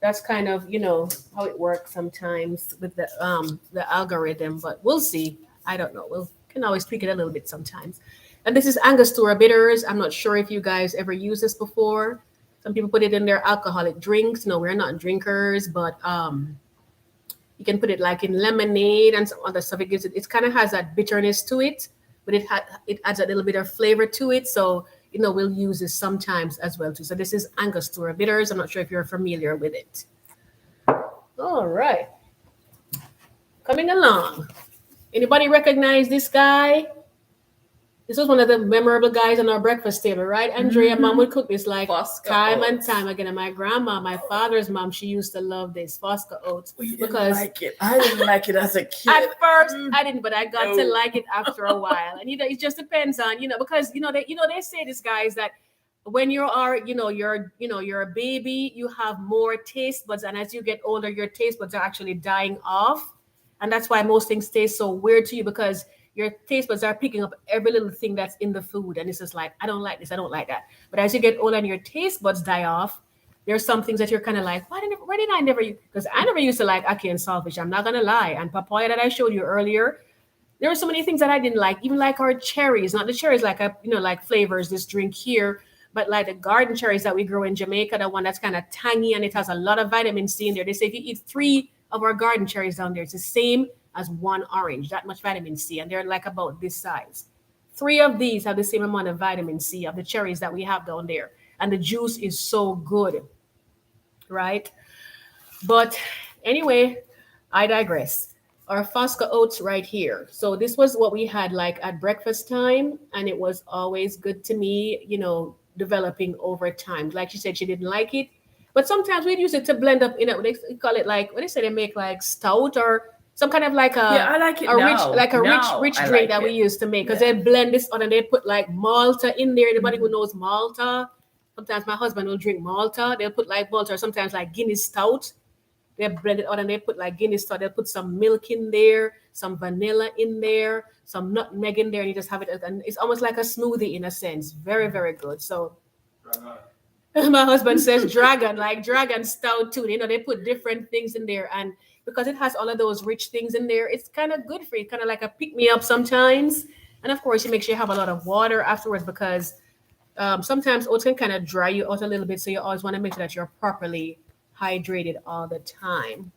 that's kind of, how it works sometimes with the algorithm, but we'll see. I don't know. We'll can always tweak it a little bit sometimes. And this is Angostura bitters. I'm not sure if you guys ever used this before. Some people put it in their alcoholic drinks. No, we're not drinkers, but you can put it like in lemonade and some other stuff. It kind of has that bitterness to it, but it adds a little bit of flavor to it. So we'll use this sometimes as well too. So this is Angostura bitters. I'm not sure if you're familiar with it. All right, coming along. Anybody recognize this guy? This was one of the memorable guys on our breakfast table, right? Andrea, mom would cook this like Fosca time oats. and time again. And my grandma, my father's mom, she used to love this Fosca oats We didn't because like it. I didn't like it as a kid. at first I didn't, but I got to No. like it after a while. And it just depends on because they say this guys that when you are you're a baby, you have more taste buds, and as you get older, your taste buds are actually dying off, and that's why most things taste so weird to you because your taste buds are picking up every little thing that's in the food, and it's just like I don't like this, I don't like that. But as you get older and your taste buds die off, there's some things that you're kind of like, why did I never? Because I never used to like ackee and saltfish. I'm not gonna lie. And papaya that I showed you earlier, there were so many things that I didn't like, even like our cherries. Not the cherries like like flavors this drink here, but like the garden cherries that we grow in Jamaica, the one that's kind of tangy and it has a lot of vitamin C in there. They say if you eat 3 of our garden cherries down there, it's the same as one orange, that much vitamin C, and they're like about this size. 3 of these have the same amount of vitamin C of the cherries that we have down there, and the juice is so good, right? But anyway, I digress. Our Fosca oats right here. So this was what we had like at breakfast time, and it was always good to me, developing over time. Like she said, she didn't like it, but sometimes we'd use it to blend up. They call it like what they say they make like stout or some kind of like Yeah, I like it a rich now. like a Now rich I drink like that we it. used to make because Yeah. they blend this on and they put like Malta in there. Anybody who knows Malta, sometimes my husband will drink Malta. They'll put like Malta or sometimes like Guinness stout. They blend it out and they put like Guinness stout. They'll put some milk in there, some vanilla in there, some nutmeg in there, and you just have it. And it's almost like a smoothie in a sense. Very, very good. So my husband says dragon, like dragon stout too. They put different things in there. And because it has all of those rich things in there, it's kind of good for you, kind of like a pick me up sometimes. And of course, it makes you have a lot of water afterwards because sometimes oats can kind of dry you out a little bit. So you always want to make sure that you're properly hydrated all the time.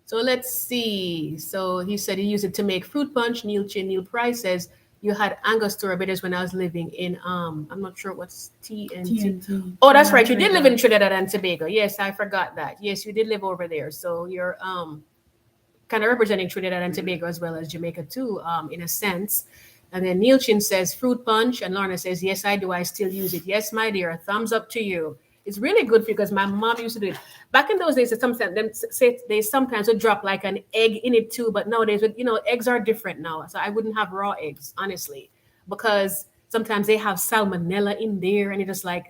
So let's see. So he said he used it to make fruit punch. Neil Price says you had Angostura bitters when I was living in I'm not sure what's TNT. Oh, that's right. You did live in Trinidad and Tobago. Yes, I forgot that. Yes, you did live over there. So you're kind of representing Trinidad and Tobago as well as Jamaica too, in a sense. And then Neil Chin says fruit punch, and Lorna says, yes, I do. I still use it. Yes, my dear. Thumbs up to you. It's really good for you because my mom used to do it. Back in those days, they sometimes would drop like an egg in it too. But nowadays, eggs are different now. So I wouldn't have raw eggs, honestly, because sometimes they have salmonella in there, and it's just like,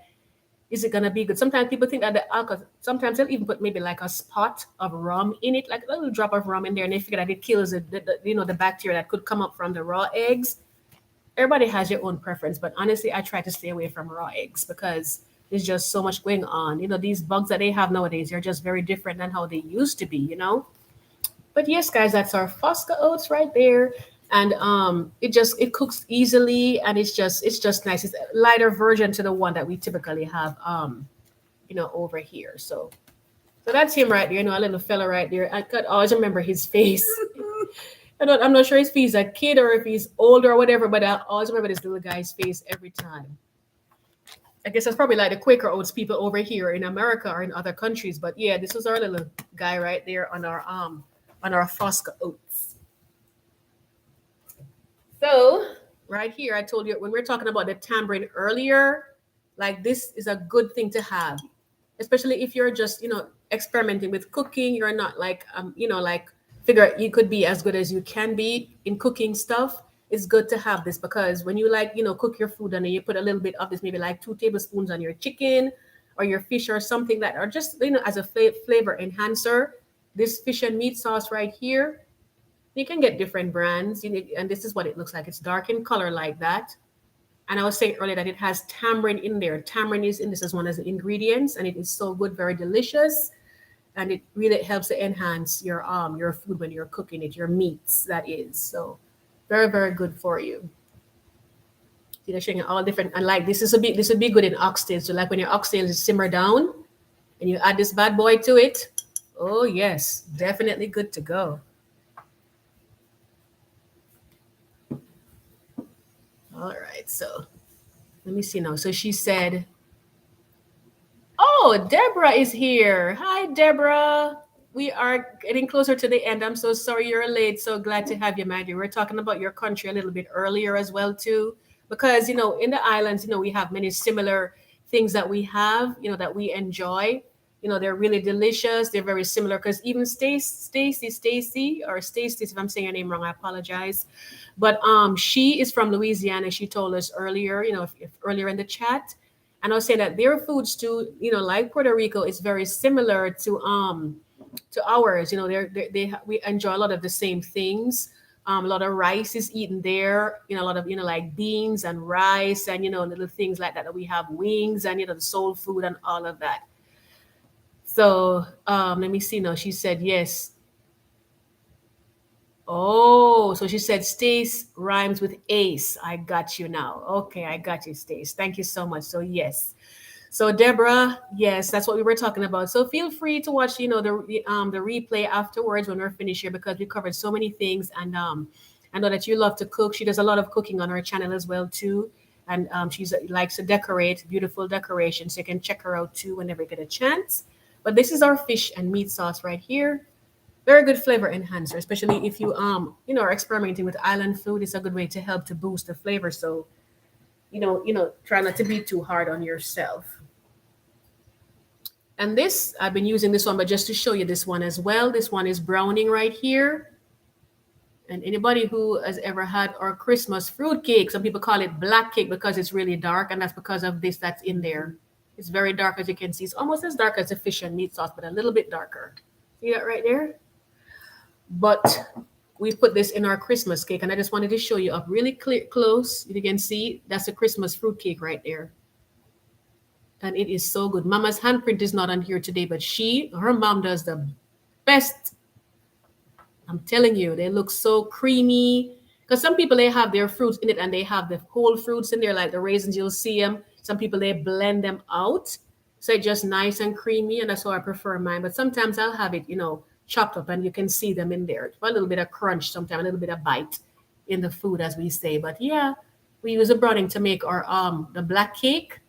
is it gonna be good? Sometimes people think that the alcohol. Sometimes they'll even put maybe like a spot of rum in it, like a little drop of rum in there, and they figure that it kills the bacteria that could come up from the raw eggs. Everybody has your own preference, but honestly, I try to stay away from raw eggs because there's just so much going on. These bugs that they have nowadays, they're just very different than how they used to be. But yes, guys, that's our Fosca oats right there. And it cooks easily and it's just nice. It's a lighter version to the one that we typically have over here. So that's him right there, a little fella right there. I could always remember his face. I'm not sure if he's a kid or if he's older or whatever, but I always remember this little guy's face every time. I guess that's probably like the Quaker Oats people over here in America or in other countries. But yeah, this was our little guy right there on our Fosca oats. So right here, I told you when we were talking about the tamarind earlier, Like this is a good thing to have, especially if you're just, experimenting with cooking. You're not like, like figure you could be as good as you can be in cooking stuff. It's good to have this because when you like, cook your food and then you put a little bit of this, maybe like 2 tablespoons on your chicken or your fish or something like, or just, as a flavor enhancer. This fish and meat sauce right here, you can get different brands, and this is what it looks like. It's dark in color like that. And I was saying earlier that it has tamarind in there. Tamarind is in this as one of the ingredients, and it is so good, very delicious, and it really helps to enhance your food when you're cooking it, your meats that is. So very, very good for you. They're showing all different, and like this would be good in oxtail. So like when your oxtail is simmer down and you add this bad boy to it, oh yes, definitely good to go. All right, so let me see now. So she said, oh, Deborah is here. Hi, Deborah. We are getting closer to the end. I'm so sorry you're late. So glad to have you, Maggie. We're talking about your country a little bit earlier as well, too, because, in the islands, we have many similar things that we have, that we enjoy. They're really delicious. They're very similar because even Stacy, or Stacy, if I'm saying your name wrong, I apologize. But she is from Louisiana. She told us earlier, if earlier in the chat, and I was saying that their foods too, like Puerto Rico, is very similar to ours. We enjoy a lot of the same things. A lot of rice is eaten there. A lot of like beans and rice and little things like that. That we have wings and the soul food and all of that. So let me see now. She said yes. Oh, so she said Stace rhymes with ace. I got you now. Okay, I got you, Stace. Thank you so much. So yes. So Deborah, yes, that's what we were talking about. So feel free to watch, the replay afterwards when we're finished here because we covered so many things. And I know that you love to cook. She does a lot of cooking on her channel as well too. And she's likes to decorate, beautiful decorations. So you can check her out too whenever you get a chance. But this is our fish and meat sauce right here. Very good flavor enhancer, especially if you are experimenting with island food. It's a good way to help to boost the flavor. So try not to be too hard on yourself. And this, I've been using this one, but just to show you this one as well. This one is browning right here. And anybody who has ever had our Christmas fruit cake, some people call it black cake because it's really dark, and that's because of this that's in there. It's very dark, as you can see. It's almost as dark as the fish and meat sauce, but a little bit darker. See that right there? But we put this in our Christmas cake, and I just wanted to show you up really close. You can see that's a Christmas fruit cake right there. And it is so good. Mama's handprint is not on here today, but her mom does the best. I'm telling you, they look so creamy. Because some people, they have their fruits in it and they have the whole fruits in there, like the raisins, you'll see them. Some people, they blend them out. So it's just nice and creamy, and that's how I prefer mine. But sometimes I'll have it, chopped up, and you can see them in there for a little bit of crunch, sometimes a little bit of bite in the food, as we say. But yeah, we use a browning to make our the black cake,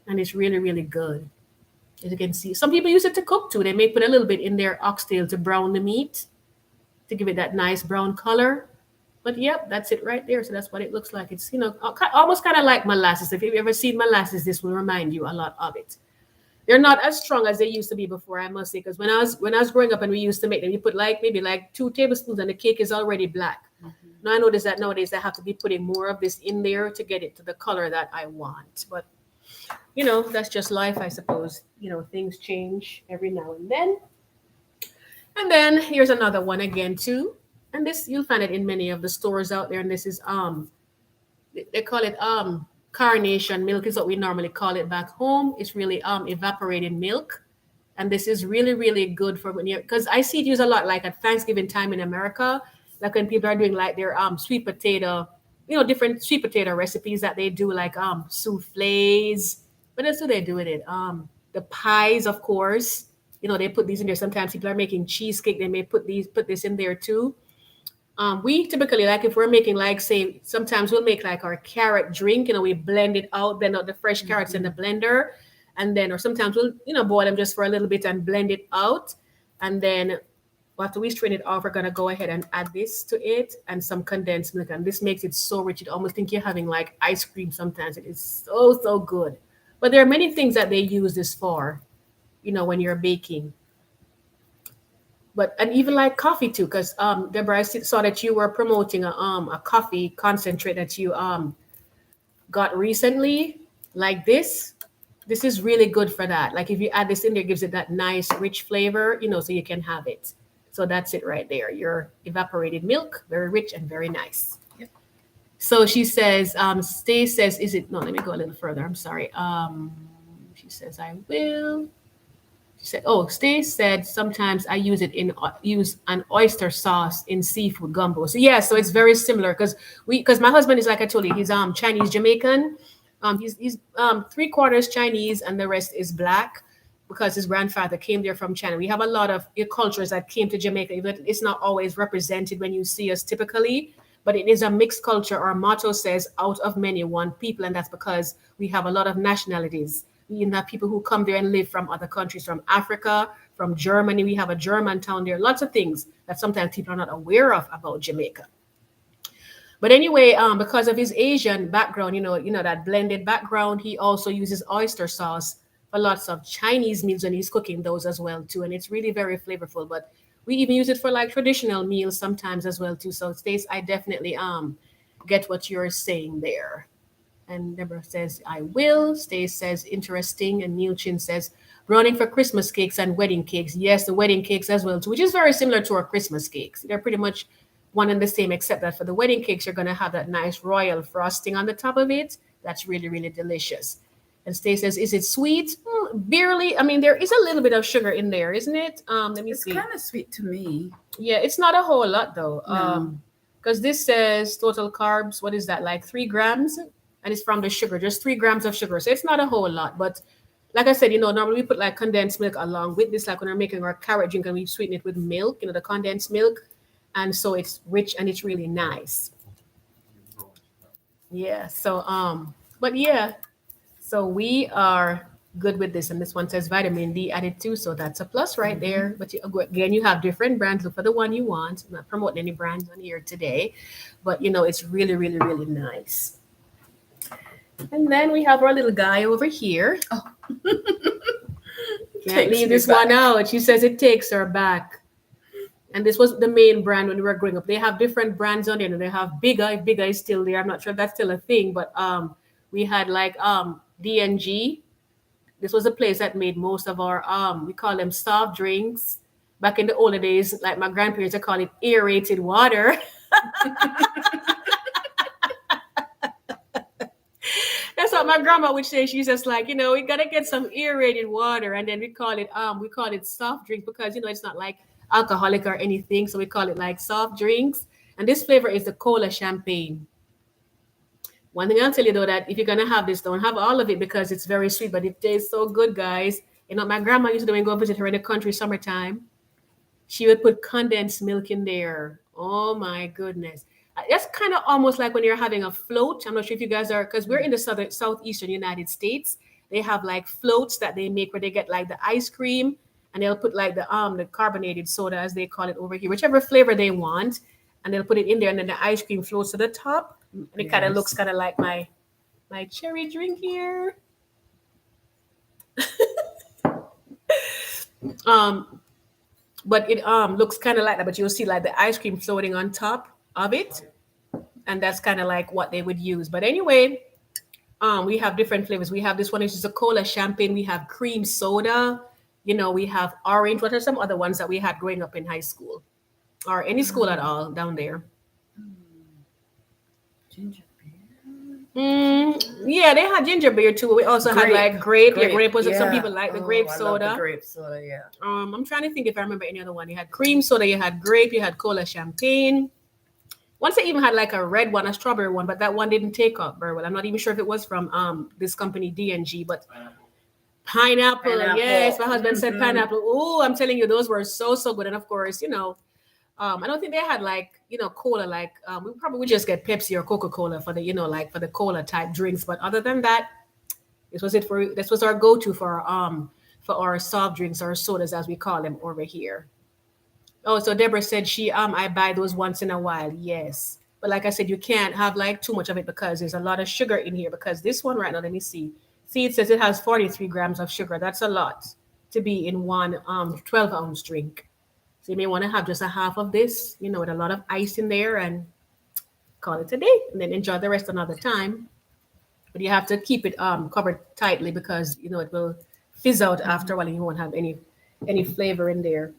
and it's really, really good. As you can see, some people use it to cook too. They may put a little bit in their oxtail to brown the meat to give it that nice brown color. But yep, that's it right there. So that's what it looks like. It's almost kind of like molasses. If you've ever seen molasses, this will remind you a lot of it. They're not as strong as they used to be before, I must say, because when I was growing up and we used to make them, you put maybe 2 tablespoons and the cake is already black. Mm-hmm. Now I notice that nowadays I have to be putting more of this in there to get it to the color that I want. But that's just life, I suppose. Things change every now and then. And then here's another one again too. And this, you'll find it in many of the stores out there. And this is they call it carnation milk is what we normally call it back home. It's really evaporated milk. And this is really, really good for when because I see it used a lot like at Thanksgiving time in America, like when people are doing like their sweet potato, different sweet potato recipes that they do, like souffles. What else do they do with it? The pies, of course. They put these in there. Sometimes people are making cheesecake. They may put this in there too. We typically, like if we're making, like, say, sometimes we'll make like our carrot drink, we blend it out, blend out the fresh carrots in the blender. And then, or sometimes we'll, boil them just for a little bit and blend it out. And then after we strain it off, we're going to go ahead and add this to it and some condensed milk. And this makes it so rich. You almost think you're having like ice cream sometimes. It is so, so good. But there are many things that they use this for, when you're baking. But and even like coffee too, because Deborah, saw that you were promoting a coffee concentrate that you got recently, like this. This is really good for that. Like if you add this in there, it gives it that nice rich flavor, so you can have it. So that's it right there. Your evaporated milk, very rich and very nice. Yep. So she says, Stay says, is it, no, let me go a little further. I'm sorry. She says, I will. She said, oh, Stay said, sometimes I use an oyster sauce in seafood gumbo. So yeah, so it's very similar because my husband is, like I told you, he's Chinese Jamaican. He's 3/4 Chinese and the rest is black because his grandfather came there from China. We have a lot of cultures that came to Jamaica. Even it's not always represented when you see us typically, but it is a mixed culture. Our motto says, out of many, one people, and that's because we have a lot of nationalities. We have people who come there and live from other countries, from Africa, from Germany. We have a German town there. Lots of things that sometimes people are not aware of about Jamaica. But anyway, because of his Asian background, that blended background, he also uses oyster sauce for lots of Chinese meals when he's cooking those as well too, and it's really very flavorful. But we even use it for like traditional meals sometimes as well too. So Stace, I definitely get what you're saying there. And Deborah says, I will. Stace says, interesting. And Neil Chin says, browning for Christmas cakes and wedding cakes. Yes, the wedding cakes as well too, which is very similar to our Christmas cakes. They're pretty much one and the same, except that for the wedding cakes, you're going to have that nice royal frosting on the top of it. That's really, really delicious. And Stay says, is it sweet? Barely. I mean, there is a little bit of sugar in there, isn't it? Let me see. It's kind of sweet to me. Yeah, it's not a whole lot though. No. Because this says total carbs, what is that, like 3 grams? And it's from the sugar, just 3 grams of sugar. So it's not a whole lot. But like I said, normally we put like condensed milk along with this, like when we're making our carrot drink and we sweeten it with milk, the condensed milk. And so it's rich and it's really nice. Yeah. So but yeah, so we are good with this. And this one says vitamin D added too, so that's a plus right there. But again, you have different brands. Look for the one you want. I'm not promoting any brands on here today, but it's really, really, really nice. And then we have our little guy over here. Oh. Can't leave this one out. She says it takes her back. And this was the main brand when we were growing up. They have different brands on there. They have Bigger. If Bigger is still there, I'm not sure if that's still a thing. But we had like DNG. This was a place that made most of our we call them soft drinks. Back in the older days, like my grandparents, they call it aerated water. That's what my grandma would say. She's just like, we gotta get some aerated water, and then we call it soft drink because it's not like alcoholic or anything, so we call it like soft drinks. And this flavor is the cola champagne. One thing I'll tell you though, that if you're gonna have this, don't have all of it because it's very sweet, but it tastes so good, guys. My grandma used to do when go visit her in the country summertime. She would put condensed milk in there. Oh my goodness. That's kind of almost like when you're having a float. I'm not sure if you guys are, because we're in the southeastern United States. They have like floats that they make where they get like the ice cream and they'll put like the carbonated soda, as they call it over here, whichever flavor they want, and they'll put it in there, and then the ice cream floats to the top. And it kind of looks kind of like my cherry drink here. But it looks kind of like that, but you'll see like the ice cream floating on top of it, and that's kind of like what they would use. But anyway, we have different flavors. We have this one, which is a cola champagne. We have cream soda. We have orange. What are some other ones that we had growing up in high school or any school at all down there? Ginger beer. Yeah, they had ginger beer too. We also had like grape. Yeah, grape was some people like the grape soda. Love the grape soda, yeah. I'm trying to think if I remember any other one. You had cream soda, you had grape, you had cola champagne. Once they even had like a red one, a strawberry one, but that one didn't take up very well. I'm not even sure if it was from this company DNG, but pineapple. Yes, my husband said pineapple. Oh, I'm telling you, those were so good. And of course, I don't think they had like cola. Like we probably would just get Pepsi or Coca-Cola for the like for the cola type drinks. But other than that, this was our go-to for our soft drinks or sodas as we call them over here. Oh, so Deborah said I buy those once in a while. Yes. But like I said, you can't have like too much of it because there's a lot of sugar in here. Because this one right now, let me see. See, it says it has 43 grams of sugar. That's a lot to be in one 12-ounce drink. So you may want to have just a half of this, with a lot of ice in there and call it a day, and then enjoy the rest another time. But you have to keep it covered tightly because it will fizz out after a while and you won't have any flavor in there.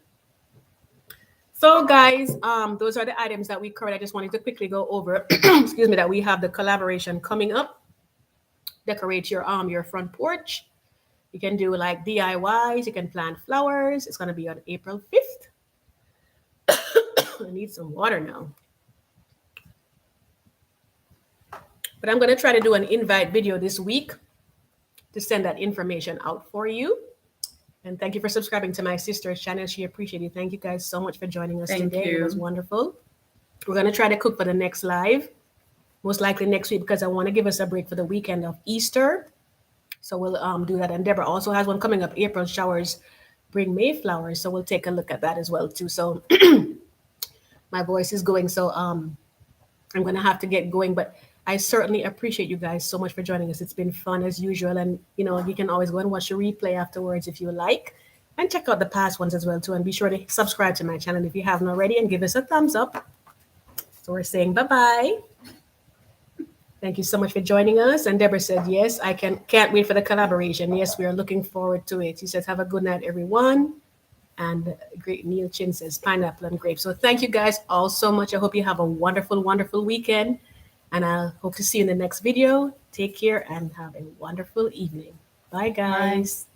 So guys, those are the items that we covered. I just wanted to quickly go over excuse me, that we have the collaboration coming up. Decorate your front porch. You can do like DIYs, you can plant flowers. It's going to be on April 5th. I need some water now. But I'm going to try to do an invite video this week to send that information out for you. And thank you for subscribing to my sister's channel. She appreciated it. Thank you guys so much for joining us today. It was wonderful. We're going to try to cook for the next live, most likely next week, because I want to give us a break for the weekend of Easter. So we'll do that. And Deborah also has one coming up. April showers bring Mayflowers. So we'll take a look at that as well too. So my voice is going. So I'm going to have to get going. But I certainly appreciate you guys so much for joining us. It's been fun as usual. And, you can always go and watch the replay afterwards if you like. And check out the past ones as well, too. And be sure to subscribe to my channel if you haven't already and give us a thumbs up. So we're saying bye-bye. Thank you so much for joining us. And Deborah said, yes, I can't wait for the collaboration. Yes, we are looking forward to it. He says, have a good night, everyone. And great Neil Chin says, pineapple and grape. So thank you guys all so much. I hope you have a wonderful, wonderful weekend. And I hope to see you in the next video. Take care and have a wonderful evening. Bye, guys. Bye.